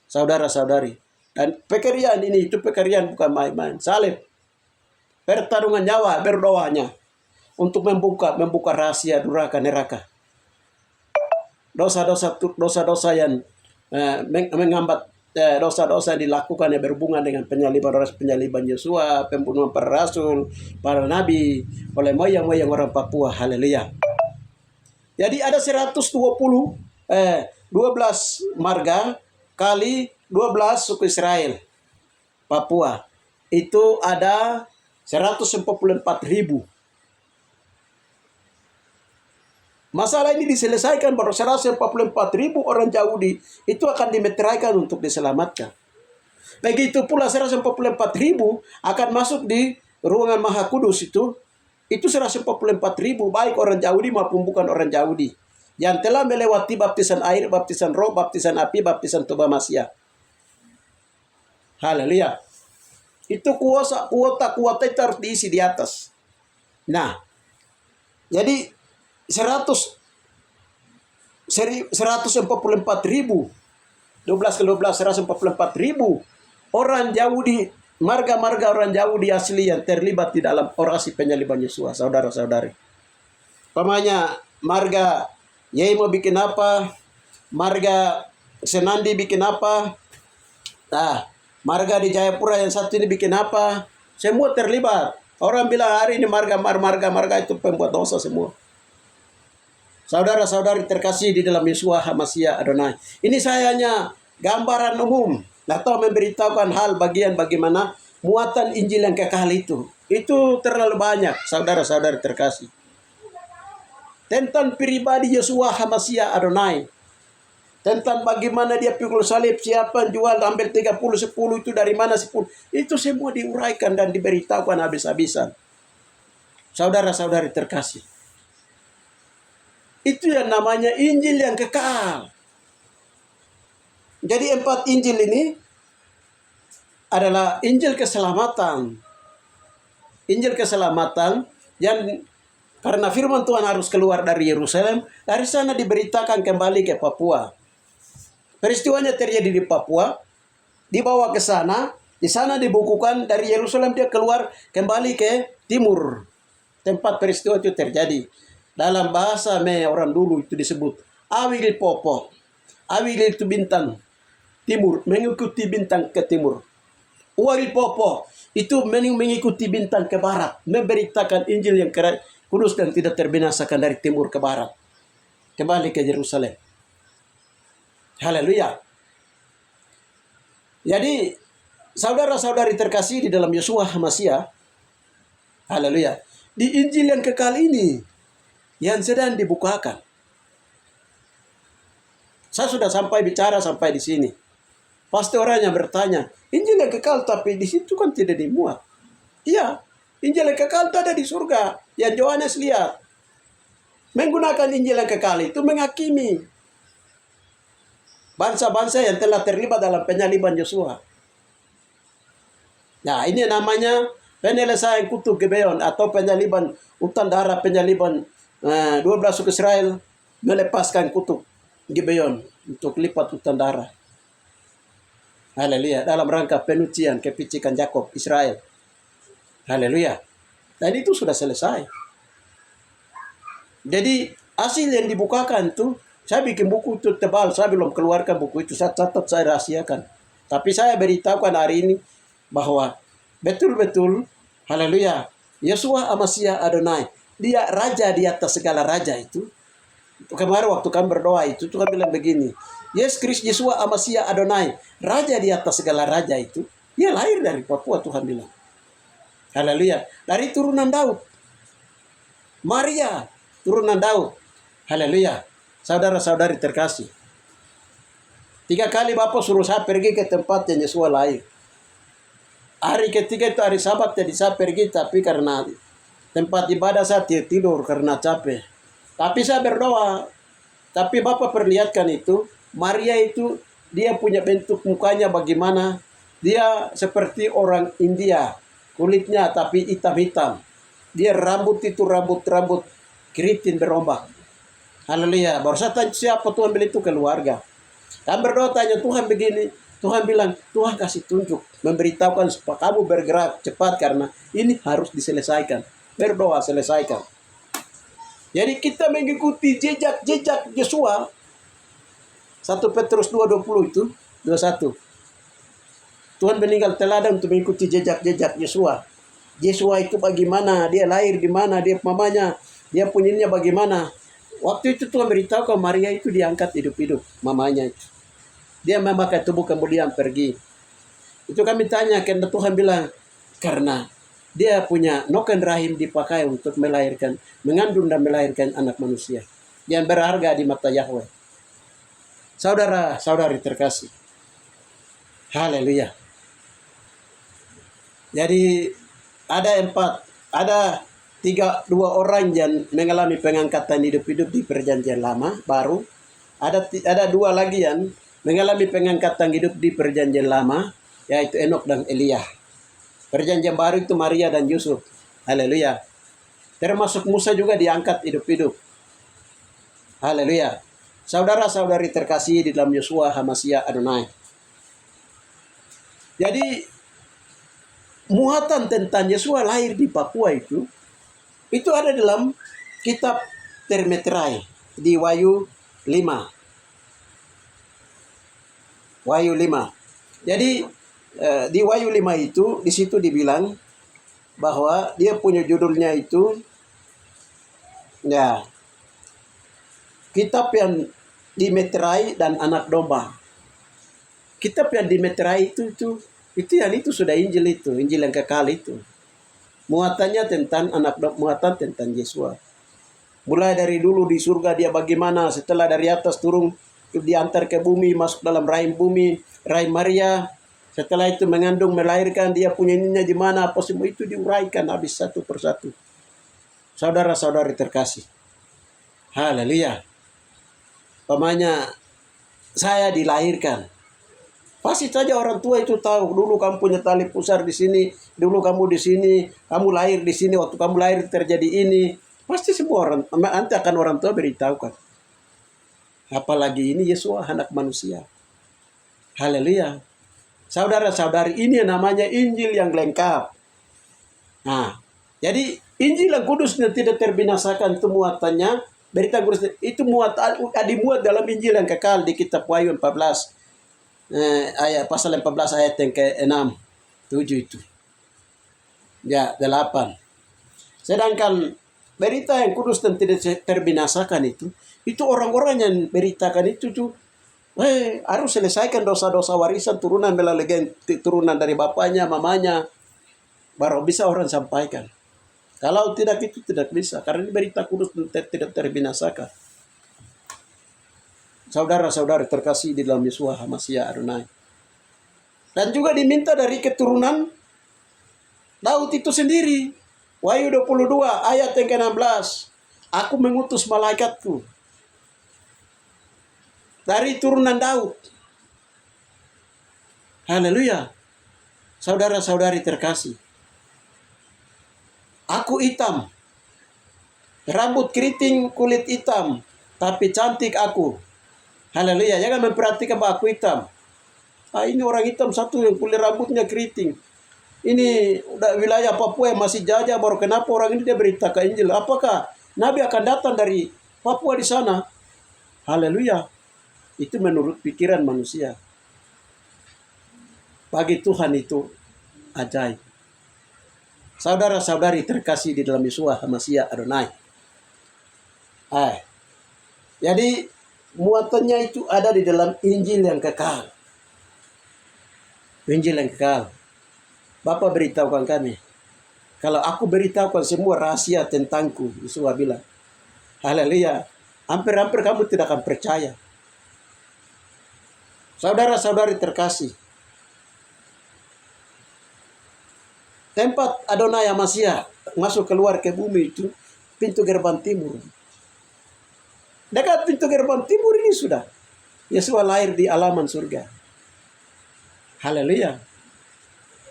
Saudara-saudari. Dan pekerjaan ini itu pekerjaan bukan main-main. Salib. Pertarungan nyawa berdoanya untuk membuka rahasia durhaka neraka. Dosa-dosa yang menghambat, dosa-dosa dilakukan yang berhubungan dengan penyaliban Yesua, pembunuhan para rasul, para nabi oleh moyang-moyang orang Papua. Haleluya. Jadi ada 12 marga kali 12 suku Israel Papua. Itu ada 144.000. Masalah ini diselesaikan baru 144.000 orang Yahudi itu akan dimeteraikan untuk diselamatkan. Begitu pula 144.000 akan masuk di ruangan Maha Kudus itu 144.000 baik orang Yahudi maupun bukan orang Yahudi yang telah melewati baptisan air, baptisan roh, baptisan api, baptisan Toba Masya. Haleluya. Itu kuota itu harus diisi di atas. Nah, jadi 144.000 12 ke 12 144.000 orang Yahudi, marga-marga orang Yahudi asli yang terlibat di dalam orasi penyaliban Yesua, saudara-saudari. Pamanya marga Yemo bikin apa, marga Senandi bikin apa, marga di Jayapura yang satu ini bikin apa, semua terlibat. Orang bilang hari ini marga itu pembuat dosa semua. Saudara-saudari terkasih di dalam Yesua HaMashiach Adonai. Ini saya hanya gambaran umum atau memberitahukan hal bagian bagaimana muatan Injil yang kekal itu. Itu terlalu banyak, saudara-saudari terkasih. Tentang pribadi Yesua HaMashiach Adonai. Tentang bagaimana dia pikul salib, siapa yang jual, ambil 30, 10, itu dari mana 10. Itu semua diuraikan dan diberitahukan habis-habisan. Saudara-saudari terkasih. Itu yang namanya Injil yang kekal. Jadi 4 Injil ini adalah Injil keselamatan. Injil keselamatan yang karena firman Tuhan harus keluar dari Yerusalem, dari sana diberitakan kembali ke Papua. Peristiwanya terjadi di Papua, dibawa ke sana, Di sana dibukukan dari Yerusalem dia keluar kembali ke timur. Tempat peristiwa itu terjadi. Dalam bahasa orang dulu itu disebut Awil Popo. Awil itu bintang timur, mengikuti bintang ke timur. Uwari Popo itu mengikuti bintang ke barat, memberitakan Injil yang kudus dan tidak terbinasakan dari timur ke barat. Kembali ke Yerusalem. Haleluya. Jadi, saudara-saudari terkasih di dalam Yeshua HaMashiach, haleluya, di Injil yang kekal ini yang sedang dibukakan. Saya sudah bicara sampai di sini. Pasti orang yang bertanya, Injil yang kekal tapi di situ kan tidak dimuat. Iya, Injil yang kekal itu ada di surga. Yang Yohanes lihat. Menggunakan Injil yang kekal itu menghakimi bangsa-bangsa yang telah terlibat dalam penyaliban Yosua. Nah, ini namanya penyelesaian kutub Gibeon atau penyaliban hutan darah, penyaliban 12 suku Israel melepaskan kutub Gibeon untuk lipat hutan darah. Haleluya. Dalam rangka penyucian kepicikan Yakob Israel. Haleluya. Dan itu sudah selesai. Jadi hasil yang dibukakan itu, saya bikin buku itu tebal, saya belum keluarkan buku itu, saya catat, saya rahasiakan. Tapi saya beritahukan hari ini bahwa betul-betul, haleluya, Yeshua HaMashiach Adonai, dia raja di atas segala raja itu. Kemarin waktu kami berdoa itu, Tuhan bilang begini, Yesus Kristus Yeshua HaMashiach Adonai, raja di atas segala raja itu, dia lahir dari Papua, Tuhan bilang. Haleluya. Dari turunan Daud. Maria, turunan Daud. Haleluya. Saudara-saudari terkasih. 3 kali Bapak suruh saya pergi ke tempat yang Yeshua lahir. Hari ketiga itu hari Sabat, jadi saya pergi, tapi karena tempat ibadah saya tidur karena capek. Tapi saya berdoa. Tapi Bapak perlihatkan itu, Maria itu, dia punya bentuk mukanya bagaimana. Dia seperti orang India. Kulitnya tapi hitam-hitam. Dia rambut itu rambut keriting berombak. Haleluya. Baru saya tanya siapa Tuhan bilang itu keluarga. Kami berdoa tanya Tuhan begini. Tuhan bilang, Tuhan kasih tunjuk. Memberitahukan supaya kamu bergerak cepat karena ini harus diselesaikan. Berdoa selesaikan. Jadi kita mengikuti jejak Yeshua. 1 Petrus 2:20 itu, 21. Tuhan meninggal teladan untuk mengikuti jejak Yeshua. Yeshua itu bagaimana, dia lahir di mana, dia mamanya, dia punyanya bagaimana. Waktu itu Tuhan beritahu ke Maria itu diangkat hidup-hidup, mamanya itu. Dia memakai tubuh kemudian pergi. Itu kami tanya, karena Tuhan bilang, karena dia punya noken rahim dipakai untuk melahirkan, mengandung dan melahirkan anak manusia. Yang berharga di mata Yahweh. Saudara-saudari terkasih. Haleluya. Jadi ada 2 orang yang mengalami pengangkatan hidup-hidup di perjanjian lama baru. Ada 2 lagi yang mengalami pengangkatan hidup di perjanjian lama, yaitu Enok dan Elia. Perjanjian baru itu Maria dan Yusuf. Haleluya. Termasuk Musa juga diangkat hidup-hidup. Haleluya. Saudara-saudari terkasih di dalam Yeshua HaMashiach Adonai. Jadi muatan tentang Yeshua lahir di Papua itu ada dalam kitab Termeterai di Wahyu 5. Wahyu 5. Jadi di Wahyu 5 itu di situ dibilang bahwa dia punya judulnya itu ya kitab yang dimeterai dan anak domba. Kitab yang dimeterai itu sudah Injil yang kekal itu. Muatannya tentang muatan tentang Yeshua. Mulai dari dulu di surga dia bagaimana, setelah dari atas turun diantar ke bumi, masuk dalam rahim bumi, rahim Maria. Setelah itu mengandung, melahirkan, dia punya ininya di mana, apa semua itu diuraikan habis satu persatu. Saudara-saudari terkasih. Haleluya. Pamanya saya dilahirkan. Pasti saja orang tua itu tahu, dulu kamu punya tali pusar di sini, dulu kamu di sini, kamu lahir di sini, waktu kamu lahir terjadi ini. Pasti semua orang, nanti akan orang tua beritahukan. Apalagi ini Yeshua anak manusia. Haleluya. Saudara-saudari, ini yang namanya Injil yang lengkap. Nah, jadi Injil yang kudus dan tidak terbinasakan itu muatannya, berita kudus itu dimuat dalam Injil yang kekal di kitab Wahyu 14 ayat pasal 14 ayat yang ke-6, 7 itu. Ya, 8. Sedangkan berita yang kudus dan tidak terbinasakan itu orang-orang yang beritakan itu tuh harus selesaikan dosa-dosa warisan turunan melalui turunan dari bapaknya, mamanya, baru bisa orang sampaikan. Kalau tidak itu tidak bisa, karena ini berita kudus dan tidak terbinasakan. Saudara-saudari terkasih di dalam Yeshua HaMashiach Adonai. Dan juga diminta dari keturunan Daud itu sendiri. Wahyu 22 ayat yang ke-16. Aku mengutus malaikatku dari turunan Daud. Haleluya. Saudara-saudari terkasih. Aku hitam. Rambut keriting, kulit hitam. Tapi cantik aku. Haleluya. Jangan memperhatikan bahwa aku hitam. Ini orang hitam satu yang kulit rambutnya keriting. Ini udah wilayah Papua yang masih jajah. Baru kenapa orang ini dia beritakan Injil. Apakah Nabi akan datang dari Papua di sana? Haleluya. Itu menurut pikiran manusia. Bagi Tuhan itu ajaib. Saudara-saudari terkasih di dalam Yeshua HaMashiach Adonai. Jadi muatannya itu ada di dalam Injil yang kekal. Injil yang kekal. Bapak beritahukan kami. Kalau aku beritahukan semua rahasia tentangku, Yeshua bilang. Haleluya. Hampir-hampir kamu tidak akan percaya. Saudara-saudari terkasih, tempat Adonai HaMashiach masuk keluar ke bumi itu pintu gerbang timur. Dekat pintu gerbang timur ini sudah Yeshua lahir di halaman surga. Haleluya.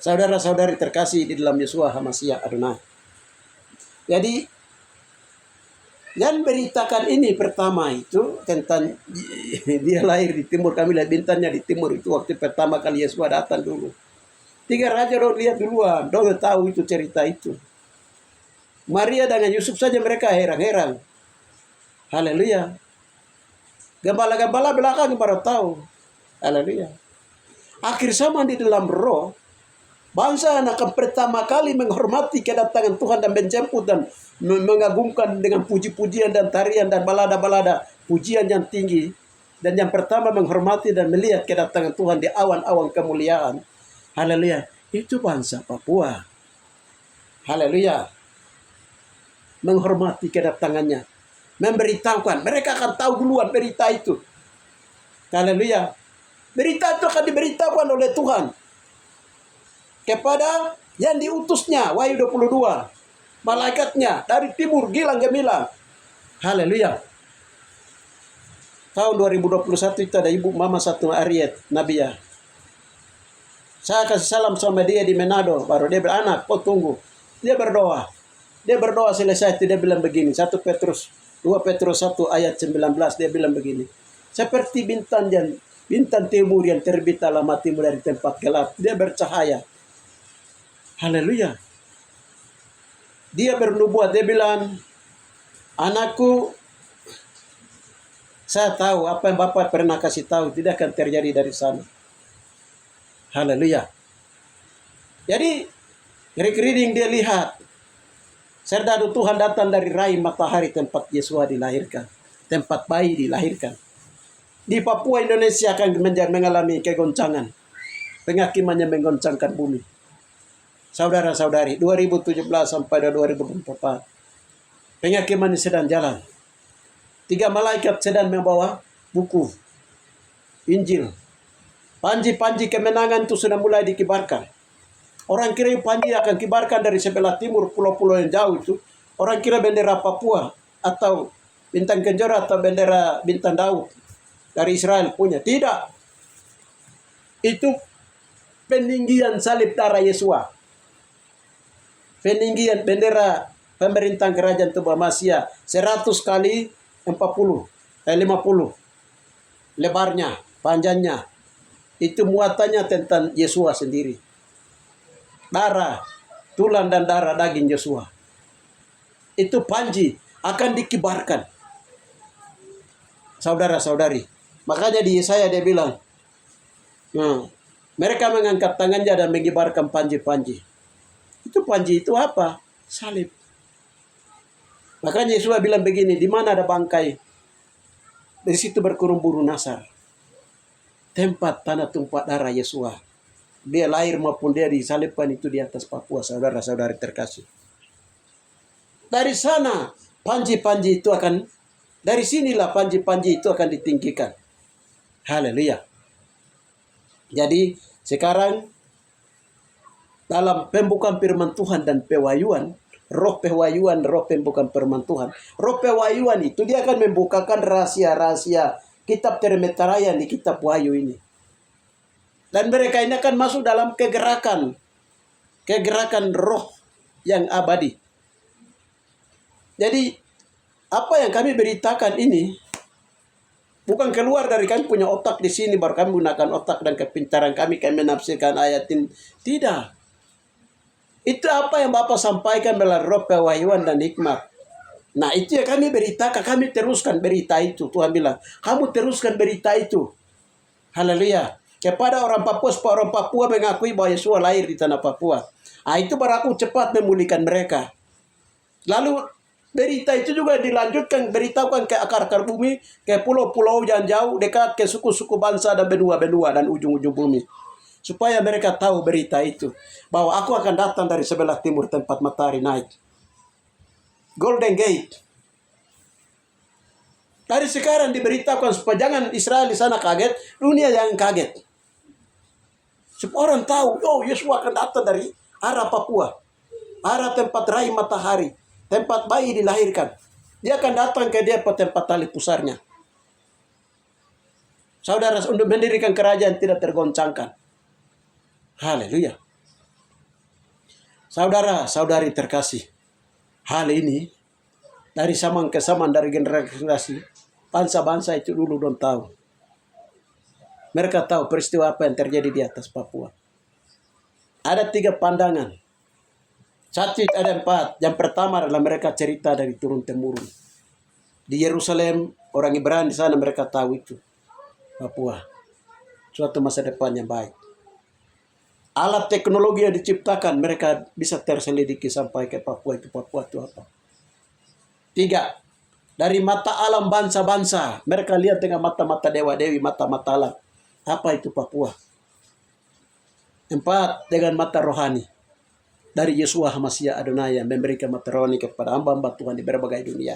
Saudara-saudari terkasih di dalam Yeshua HaMashiach Adonai. Jadi yang beritakan ini pertama itu tentang dia lahir di timur. Kami lihat bintangnya di timur itu waktu pertama kali Yeshua datang dulu. 3 raja dong lihat duluan. Dong tahu itu cerita itu. Maria dengan Yusuf saja mereka heran-heran. Haleluya. Gembala-gembala belakang baru tahu. Haleluya. Akhir zaman di dalam roh, bangsa yang akan pertama kali menghormati kedatangan Tuhan dan menjemput dan mengagungkan dengan puji-pujian dan tarian dan balada-balada pujian yang tinggi. Dan yang pertama menghormati dan melihat kedatangan Tuhan di awan-awan kemuliaan. Haleluya. Itu bangsa Papua. Haleluya. Menghormati kedatangannya. Memberitahukan. Mereka akan tahu duluan berita itu. Haleluya. Berita itu akan diberitahukan oleh Tuhan kepada yang diutusnya. Wahyu 22. Malaikatnya dari timur gilang gemilang. Haleluya. Tahun 2021 itu ada ibu mama satu Ariet Nabia. Saya kasih salam sama dia di Manado. Baru dia beranak. Oh tunggu. Dia berdoa. Dia berdoa selesai itu dia bilang begini. 2 Petrus 1 ayat 19 dia bilang begini. Seperti bintang timur yang terbit dalam hatimu dari tempat gelap. Dia bercahaya. Haleluya. Dia bernubuat. Dia bilang, anakku, saya tahu apa yang Bapak pernah kasih tahu tidak akan terjadi dari sana. Haleluya. Jadi, reading dia lihat. Serdadu Tuhan datang dari rai matahari tempat Yeshua dilahirkan. Tempat bayi dilahirkan. Di Papua Indonesia akan mengalami kegoncangan. Penghakimannya menggoncangkan bumi. Saudara-saudari, 2017 sampai 2024. Penghakiman sedang jalan. 3 malaikat sedang membawa buku Injil. Panji-panji kemenangan itu sudah mulai dikibarkan. Orang kira panji akan kibarkan dari sebelah timur, pulau-pulau yang jauh itu. Orang kira bendera Papua atau bintang Kejora atau bendera bintang Daud dari Israel punya. Tidak. Itu peninggian salib darah Yeshua. Peninggian bendera pemerintahan kerajaan Tuhan Masia 100 kali 50 lebarnya, panjangnya Itu muatannya tentang Yesua sendiri. Darah, tulang dan darah daging Yesua. Itu panji akan dikibarkan. Saudara-saudari. Makanya di Yesaya dia bilang, nah, mereka mengangkat tangannya dan mengibarkan panji-panji. Itu panji itu apa? Salib. Makanya Yesus bilang begini, di mana ada bangkai, dari situ berkurung burung nasar. Tempat tanah tumpah darah Yesus. Dia lahir maupun dia disalibkan itu di atas Papua, saudara-saudari terkasih. Dari sana panji-panji itu akan, dari sinilah panji-panji itu akan ditinggikan. Haleluya. Jadi sekarang dalam pembukaan firman Tuhan dan pewahyuan, roh pewahyuan, roh pembukaan firman Tuhan, roh pewahyuan itu dia akan membukakan rahasia-rahasia kitab termeteraian di kitab Wahyu ini. Dan mereka ini akan masuk dalam kegerakan roh yang abadi. Jadi apa yang kami beritakan ini bukan keluar dari kami punya otak di sini baru kami gunakan otak dan kepintaran kami menafsirkan ayat ini. Tidak. Itu apa yang Bapak sampaikan melalui roh pewahyuan dan hikmat. Nah itu yang kami beritakan, kami teruskan berita itu. Tuhan bilang, kamu teruskan berita itu. Haleluya. Kepada orang Papua mengakui bahwa Yesus lahir di tanah Papua. Nah itu baru cepat memulihkan mereka. Lalu berita itu juga dilanjutkan, beritahukan ke akar-akar bumi, ke pulau-pulau yang jauh, dekat ke suku-suku bangsa dan benua-benua dan ujung-ujung bumi. Supaya mereka tahu berita itu. Bahwa aku akan datang dari sebelah timur tempat matahari naik. Golden Gate. Dari sekarang diberitakan supaya jangan Israel di sana kaget, dunia jangan kaget. Supaya orang tahu, oh Yesus akan datang dari arah Papua. Arah tempat raih matahari. Tempat bayi dilahirkan. Dia akan datang ke dia tempat tali pusarnya. Saudara, untuk mendirikan kerajaan tidak tergoncangkan. Haleluya. Saudara, saudari terkasih. Hal ini, dari zaman ke zaman, dari generasi, bangsa-bangsa itu dulu belum tahu. Mereka tahu peristiwa apa yang terjadi di atas Papua. Ada 3 pandangan. 1 ada 4. Yang pertama adalah mereka cerita dari turun-temurun. Di Yerusalem, orang Ibrani di sana mereka tahu itu. Papua. Suatu masa depan yang baik. Alat teknologi yang diciptakan, mereka bisa terselidiki sampai ke Papua itu apa. 3. Dari mata alam bangsa-bangsa. Mereka lihat dengan mata-mata dewa-dewi, mata-mata alam. Apa itu Papua? 4. Dengan mata rohani. Dari Yesua HaMashiach Adonai yang memberikan mata rohani kepada hamba-hamba Tuhan di berbagai dunia.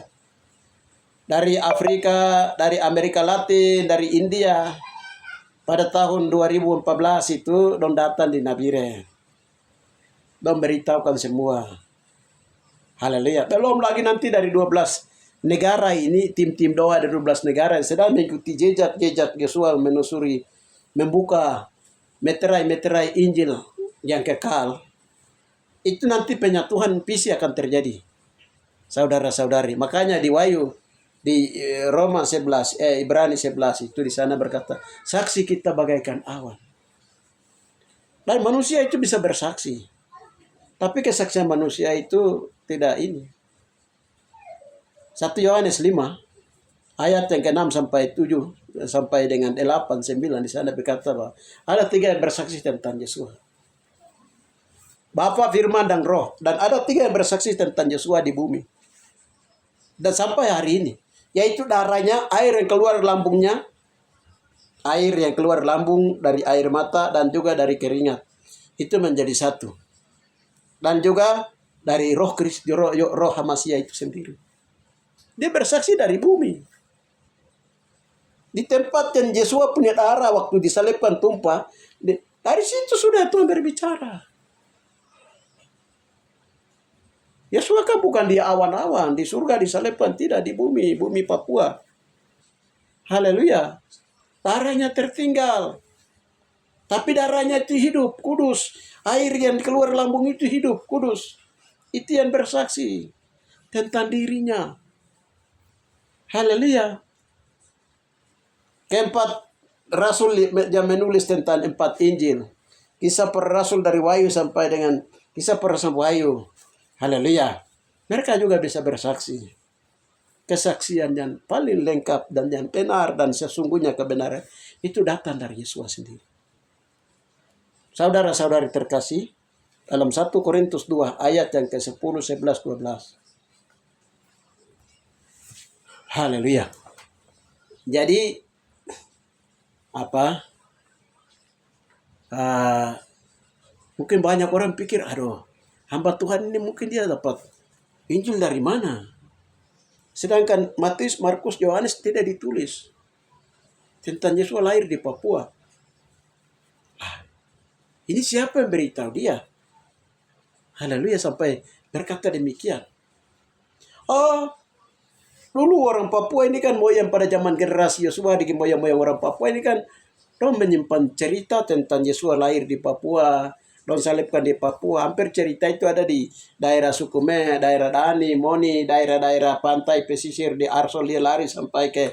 Dari Afrika, dari Amerika Latin, dari India. Pada tahun 2014 itu, dong datang di Nabire. Dong beritahukan semua. Haleluya. Belum lagi nanti dari 12 negara ini, tim-tim doa dari 12 negara yang sedang mengikuti jejak-jejak Yesua menusuri, membuka meterai-meterai Injil yang kekal. Itu nanti penyatuan visi akan terjadi. Saudara-saudari. Makanya di Wahyu, di Roma 11, Ibrani 11 itu di sana berkata, saksi kita bagaikan awan. Dan manusia itu bisa bersaksi. Tapi kesaksian manusia itu tidak ini. 1 Yohanes 5 ayat yang ke-6 sampai 7 sampai dengan 8 9 di sana berkata bahwa ada 3 yang bersaksi tentang Yesus. Bapa, Firman dan Roh, dan ada 3 yang bersaksi tentang Yesus di bumi. Dan sampai hari ini, yaitu darahnya, air yang keluar lambungnya, air yang keluar lambung dari air mata dan juga dari keringat. Itu menjadi satu. Dan juga dari roh Kristus, roh HaMashiach itu sendiri. Dia bersaksi dari bumi. Di tempat yang Yesus punya darah waktu disalibkan tumpah, dari situ sudah Tuhan berbicara. Yesus kan bukan di awan-awan, di surga disalibkan, tidak di bumi Papua. Haleluya. Darahnya tertinggal. Tapi darahnya itu hidup, kudus. Air yang keluar lambung itu hidup, kudus. Itu yang bersaksi tentang dirinya. Haleluya. Keempat, Rasul yang menulis tentang 4 Injil. Kisah para Rasul dari Wahyu sampai dengan kisah para Rasul Wahyu. Haleluya. Mereka juga bisa bersaksi. Kesaksian yang paling lengkap dan yang benar dan sesungguhnya kebenaran itu datang dari Yesus sendiri. Saudara-saudari terkasih, dalam 1 Korintus 2 ayat yang ke-10, 11, 12. Haleluya. Jadi mungkin banyak orang pikir, aduh, hamba Tuhan ini mungkin dia dapat Injil dari mana? Sedangkan Matius, Markus, Yohanes tidak ditulis tentang Yesus lahir di Papua. Ini siapa yang beritahu dia? Haleluya, sampai berkata demikian. Oh, dulu orang Papua ini kan moyang pada zaman generasi Yosua, di moyang-moyang orang Papua ini kan dong menyimpan cerita tentang Yesua lahir di Papua, dong salibkan di Papua. Hampir cerita itu ada di daerah Sukume, daerah Dani, Moni, daerah-daerah pantai pesisir di Arsol. Dia lari sampai ke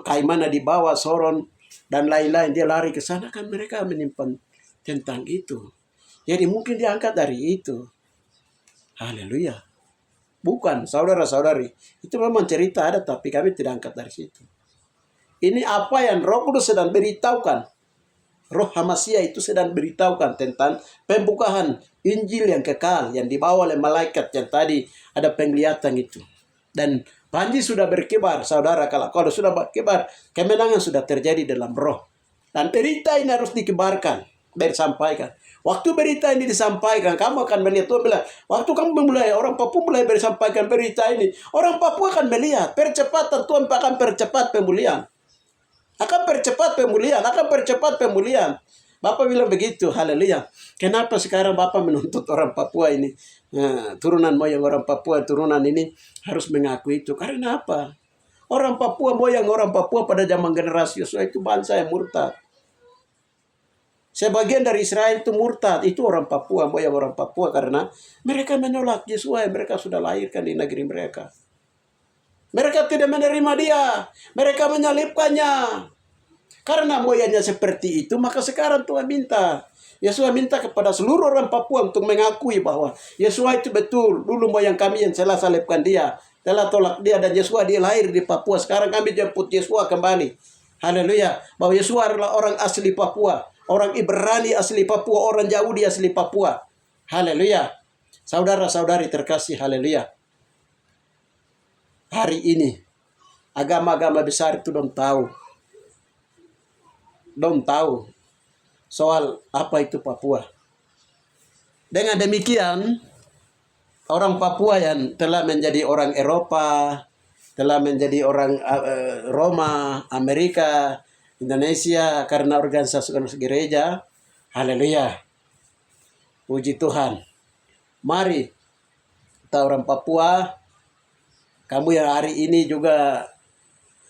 Kaimana di bawah, Soron, dan lain-lain. Dia lari ke sana, kan mereka menyimpan tentang itu. Jadi mungkin diangkat dari itu. Haleluya. Bukan, saudara-saudari. Itu memang cerita ada, tapi kami tidak angkat dari situ. Ini apa yang Roh Kudus sedang beritahukan. Roh Hamasia itu sedang beritahukan tentang pembukaan Injil yang kekal, yang dibawa oleh malaikat yang tadi ada penglihatan itu. Dan panji sudah berkibar, saudara. Kalau sudah berkibar, kemenangan sudah terjadi dalam roh. Dan berita ini harus dikibarkan, disampaikan. Waktu berita ini disampaikan, kamu akan melihat, Tuhan bilang, waktu kamu mulai, orang Papua mulai bersampaikan berita ini, orang Papua akan melihat, percepatan, Tuhan akan percepat pemulihan. Akan percepat pemulihan. Bapak bilang begitu, haleluya. Kenapa sekarang Bapak menuntut orang Papua ini, turunan moyang orang Papua, turunan ini harus mengakui itu? Karena apa? Orang Papua, moyang orang Papua pada zaman generasi Yosua itu bangsa yang murtad. Sebagian dari Israel itu murtad, itu orang Papua, moyang orang Papua, karena mereka menolak Yesua yang mereka sudah lahirkan di negeri mereka. Mereka tidak menerima dia, mereka menyalibkannya. Karena moyangnya seperti itu, maka sekarang Tuhan minta, Yesua minta kepada seluruh orang Papua untuk mengakui bahwa Yesua itu betul. Dulu moyang kami yang telah salibkan dia, telah tolak dia, dan Yesua dia lahir di Papua. Sekarang kami jemput Yesua kembali. Haleluya. Bahwa Yesua adalah orang asli Papua. Orang Ibrani asli Papua, orang Yahudi asli Papua. Haleluya. Saudara-saudari terkasih, haleluya. Hari ini, agama-agama besar itu dong tahu soal apa itu Papua. Dengan demikian, orang Papua yang telah menjadi orang Eropa, telah menjadi orang Roma, Amerika, Indonesia, karena organisasi gereja, haleluya, puji Tuhan. Mari kita orang Papua, kamu yang hari ini juga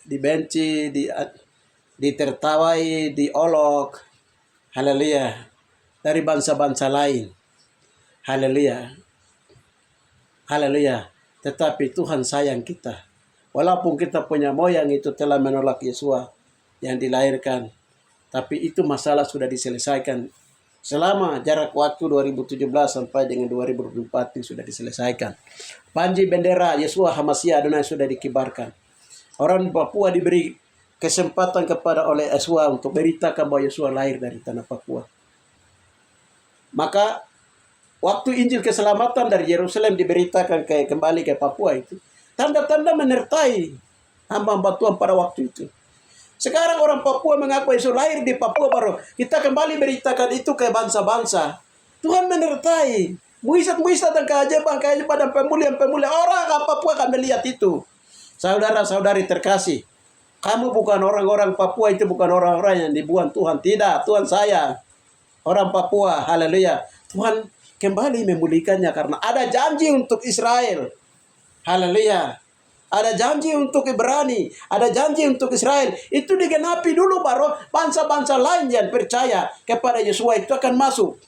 dibenci, ditertawai, diolok, haleluya, dari bangsa-bangsa lain, haleluya, haleluya. Tetapi Tuhan sayang kita. Walaupun kita punya moyang itu telah menolak Yesua yang dilahirkan, tapi itu masalah sudah diselesaikan. Selama jarak waktu 2017 sampai dengan 2024 ini sudah diselesaikan. Panji bendera Yesua Hamasia Adonai sudah dikibarkan. Orang Papua diberi kesempatan kepada oleh Yesua untuk beritakan bahwa Yesua lahir dari tanah Papua. Maka waktu Injil keselamatan dari Yerusalem diberitakan kembali ke Papua itu, tanda-tanda menyertai hamba-hamba Tuhan pada waktu itu. Sekarang orang Papua mengaku Yesus lahir di Papua, baru kita kembali beritakan itu ke bangsa-bangsa. Tuhan menyertai mujizat-mujizat dan keajaiban dan pemulihan. Orang Papua akan melihat itu. Saudara-saudari terkasih, kamu bukan orang-orang Papua, itu bukan orang-orang yang dibuang Tuhan. Tidak, Tuhan sayang orang Papua. Haleluya. Tuhan kembali memulihkannya karena ada janji untuk Israel. Haleluya. Ada janji untuk Ibrani, ada janji untuk Israel. Itu digenapi dulu, baru bangsa-bangsa lain yang percaya kepada Yesua itu akan masuk.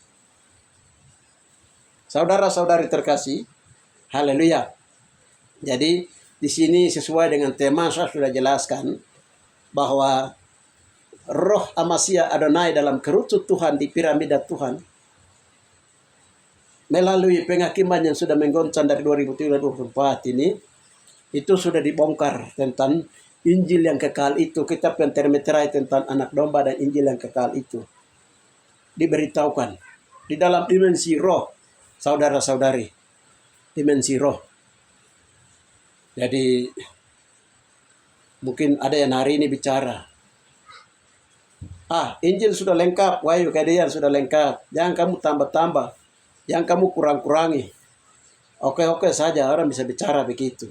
Saudara-saudari terkasih, haleluya. Jadi di sini sesuai dengan tema saya sudah jelaskan bahwa roh Amasya Adonai dalam kerucut Tuhan di piramida Tuhan, melalui penghakiman yang sudah menggoncang dari 2024 ini, itu sudah dibongkar tentang Injil yang kekal itu, kitab yang termeterai tentang anak domba dan Injil yang kekal itu. Diberitahukan di dalam dimensi roh, saudara-saudari, dimensi roh. Jadi mungkin ada yang hari ini bicara, Injil sudah lengkap, Wahyu Keadian sudah lengkap, jangan kamu tambah-tambah, jangan kamu kurang-kurangi. Oke saja, orang bisa bicara begitu.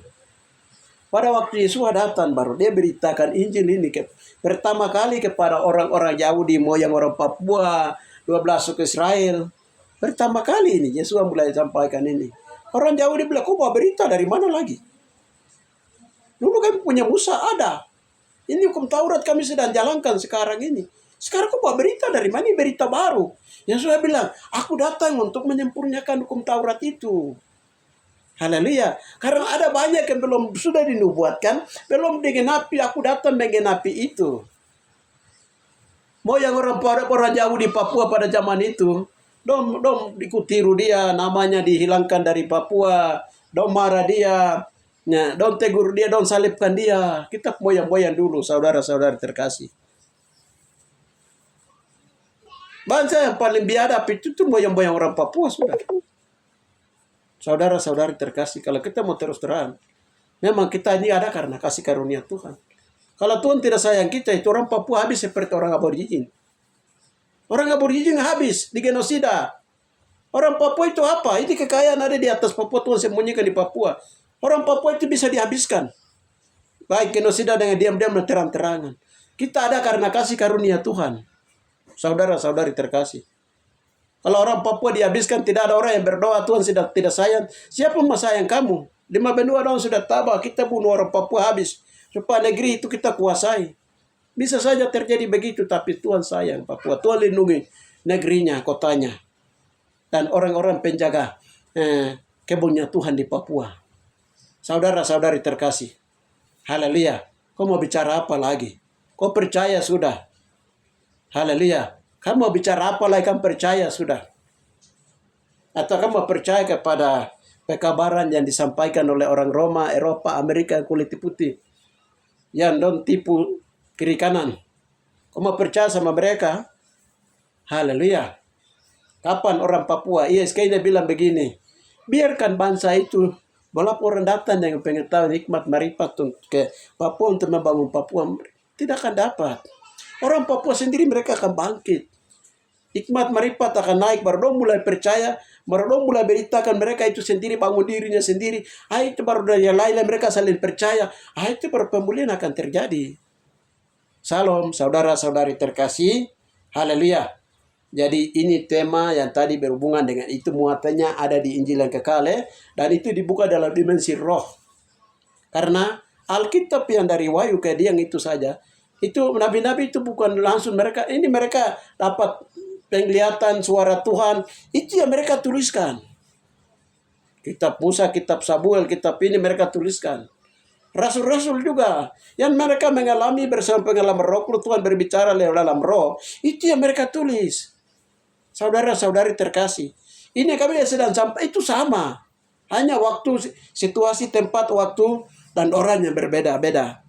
Pada waktu Yesus datang baru dia beritakan Injil ini pertama kali kepada orang-orang Yahudi, moyang orang Papua, 12 suku Israel. Pertama kali ini Yesus mulai sampaikan ini. Orang Yahudi bilang, kau bawa berita dari mana lagi? Dulu kami punya Musa ada. Ini hukum Taurat kami sedang jalankan sekarang ini. Sekarang kau bawa berita dari mana? Ini berita baru. Yesus bilang, aku datang untuk menyempurnakan hukum Taurat itu. Haleluya. Karena ada banyak yang belum sudah dinubuatkan, belum digenapi, aku datang menggenapi itu. Moyang orang jauh di Papua pada zaman itu, dom dikutiru dia, namanya dihilangkan dari Papua, dom marah dia, dom tegur dia, dom salibkan dia. Kita moyang-moyang dulu, saudara-saudara terkasih. Bangsa yang paling biadab itu tuh moyang-moyang orang Papua sudah. Saudara-saudari terkasih, kalau kita mau terus terang, memang kita ini ada karena kasih karunia Tuhan. Kalau Tuhan tidak sayang kita, itu orang Papua habis seperti orang aborigin. Orang aborigin habis di genosida. Orang Papua itu apa? Ini kekayaan ada di atas Papua, Tuhan sembunyikan di Papua. Orang Papua itu bisa dihabiskan. Baik genosida dengan diam-diam dan terang-terangan. Kita ada karena kasih karunia Tuhan. Saudara-saudari terkasih. Kalau orang Papua dihabiskan, tidak ada orang yang berdoa, Tuhan tidak sayang. Siapa mau sayang kamu? 5 benua dong sudah tabah, kita bunuh orang Papua habis. Supaya negeri itu kita kuasai. Bisa saja terjadi begitu, tapi Tuhan sayang Papua. Tuhan lindungi negerinya, kotanya. Dan orang-orang penjaga kebunnya Tuhan di Papua. Saudara-saudari terkasih. Haleluya. Kau mau bicara apa lagi? Kau percaya sudah. Haleluya. Kamu mau bicara apa lagi, kamu percaya sudah? Atau kamu percaya kepada pekabaran yang disampaikan oleh orang Roma, Eropa, Amerika yang kulit putih. Yang don tipu kiri kanan. Kamu percaya sama mereka? Haleluya. Kapan orang Papua, ISK bilang begini, biarkan bangsa itu, walaupun orang datang dengan pengetahuan hikmat marifat ke Papua untuk membangun Papua, tidak akan dapat. Orang Papua sendiri mereka akan bangkit. Hikmat marifat akan naik, baru dong mulai percaya, baru dong mulai beritakan mereka itu sendiri, bangun dirinya sendiri. Itu baru dari yang lain mereka saling percaya. Itu baru pemulihan akan terjadi. Salam saudara-saudari terkasih. Haleluya. Jadi ini tema yang tadi berhubungan dengan itu, muatannya ada di Injil yang kekal, dan itu dibuka dalam dimensi roh. Karena Alkitab yang dari Wahyu Keadian itu saja, itu nabi-nabi itu bukan langsung mereka dapat penglihatan suara Tuhan, itu yang mereka tuliskan. Kitab Musa, kitab Samuel, kitab ini mereka tuliskan. Rasul-rasul juga yang mereka mengalami bersama pengalaman roh, Tuhan berbicara lewat dalam roh, itu yang mereka tulis. Saudara-saudari terkasih, ini kami sedang sampai itu sama, hanya waktu, situasi, tempat, waktu, dan orang yang berbeda-beda.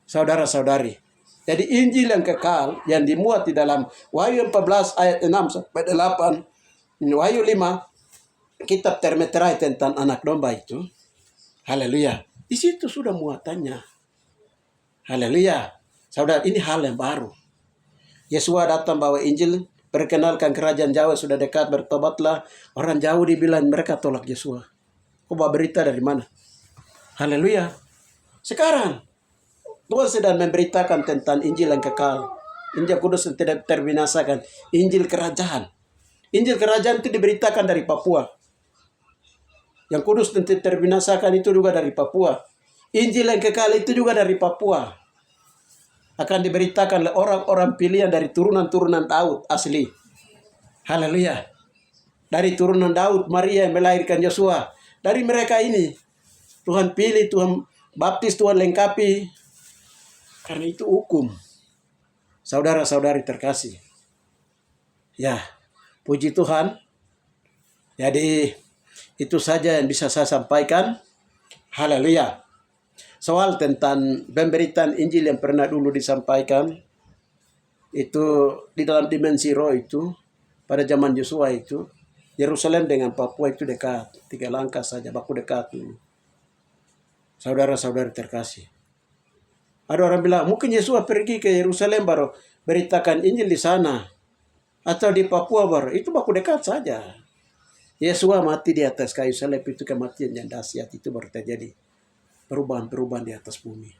Saudara-saudari, jadi Injil yang kekal yang dimuat di dalam Wahyu 14 ayat 6 sampai 8, Wahyu 5, kitab termeterai tentang anak domba itu. Haleluya. Di situ sudah muatannya. Haleluya. Saudara, ini hal yang baru. Yesua datang bawa Injil, perkenalkan kerajaan Jawa sudah dekat, bertobatlah. Orang jauh dibilang mereka tolak Yesua. Kau bawa berita dari mana? Haleluya. Sekarang Tuhan sedang memberitakan tentang Injil yang kekal. Injil kudus yang tidak terbinasakan. Injil kerajaan. Injil kerajaan itu diberitakan dari Papua. Yang kudus dan tidak terbinasakan itu juga dari Papua. Injil yang kekal itu juga dari Papua. Akan diberitakan oleh orang-orang pilihan dari turunan-turunan Daud asli. Haleluya. Dari turunan Daud, Maria yang melahirkan Yosua. Dari mereka ini, Tuhan pilih, Tuhan baptis, Tuhan lengkapi. Karena itu hukum. saudara-saudari terkasih. Ya, puji Tuhan. Jadi itu saja yang bisa saya sampaikan. Haleluya. Soal tentang pemberitaan Injil yang pernah dulu disampaikan, itu di dalam dimensi roh itu, pada zaman Yosua itu, Yerusalem dengan Papua itu dekat. 3 langkah saja, baku dekat dulu. Saudara-saudari terkasih. Ada orang bilang, mungkin Yosua pergi ke Yerusalem baru beritakan Injil di sana. Atau di Papua baru, itu baku dekat saja. Yosua mati di atas kayu salib, itu kematian yang dahsyat, itu baru terjadi perubahan-perubahan di atas bumi.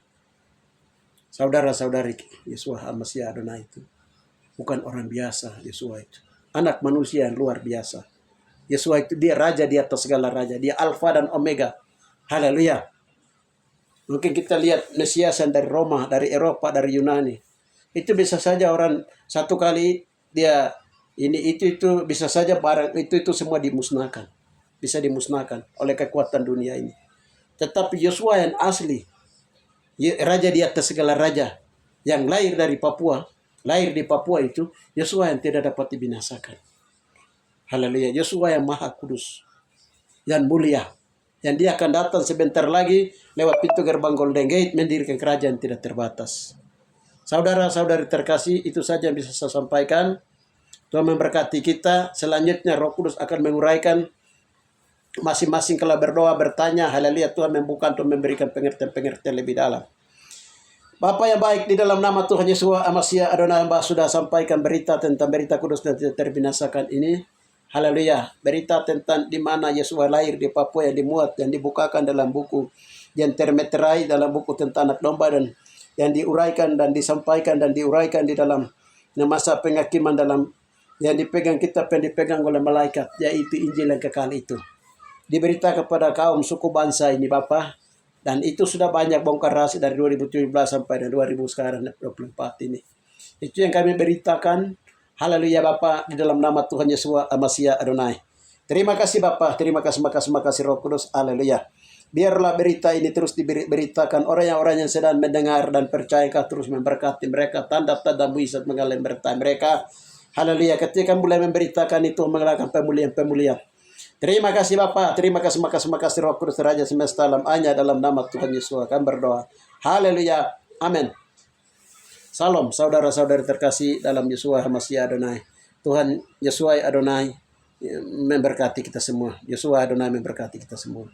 Saudara-saudari, Yosua Amasiah Adonai itu bukan orang biasa. Yosua itu anak manusia yang luar biasa. Yosua itu dia raja di atas segala raja, dia Alfa dan Omega. Haleluya. Mungkin kita lihat Mesias yang dari Roma, dari Eropa, dari Yunani. Itu bisa saja orang satu kali dia itu bisa saja barang itu semua dimusnahkan. Bisa dimusnahkan oleh kekuatan dunia ini. Tetapi Yosua yang asli, raja di atas segala raja, yang lahir dari Papua, lahir di Papua itu, Yosua yang tidak dapat dibinasakan. Haleluya. Yosua yang maha kudus, yang mulia, yang dia akan datang sebentar lagi lewat pintu gerbang Golden Gate mendirikan kerajaan tidak terbatas. Saudara-saudari terkasih, itu saja yang bisa saya sampaikan. Tuhan memberkati kita. Selanjutnya Roh Kudus akan menguraikan masing-masing kalau berdoa, bertanya. Haleluya, Tuhan membuka untuk memberikan pengertian-pengertian lebih dalam. Bapa yang baik, di dalam nama Tuhan Yesus Amasiah Adonai, Mbak sudah sampaikan berita tentang berita kudus dan tidak terbinasakan ini. Haleluya, berita tentang di mana Yesus lahir di Papua yang dimuat, yang dibukakan dalam buku yang termeterai, dalam buku tentang anak domba, dan yang diuraikan dan disampaikan dan diuraikan di dalam masa penghakiman dalam yang dipegang kitab yang dipegang oleh malaikat, yaitu Injil yang kekal itu. Diberita kepada kaum suku bangsa ini Bapa, dan itu sudah banyak bongkar rahasia dari 2017 sampai 2000 sekarang 24 ini. Itu yang kami beritakan. Haleluya Bapa, di dalam nama Tuhan Yesus Amasiah Adonai. Terima kasih Bapa, terima kasih Roh Kudus. Haleluya. Biarlah berita ini terus diberitakan orang yang sedang mendengar dan percaya, terus memberkati mereka, tanda-tanda mujizat mengalir bertai mereka. Haleluya, ketika mulai memberitakan itu mengalahkan pemulihan. Terima kasih Bapa, terima kasih Roh Kudus Raja semesta alam, hanya dalam nama Tuhan Yesus akan berdoa. Haleluya, amin. Salam saudara-saudari terkasih dalam Yesus Amasiah Adonai. Tuhan Yesus Adonai memberkati kita semua. Yesus Adonai memberkati kita semua.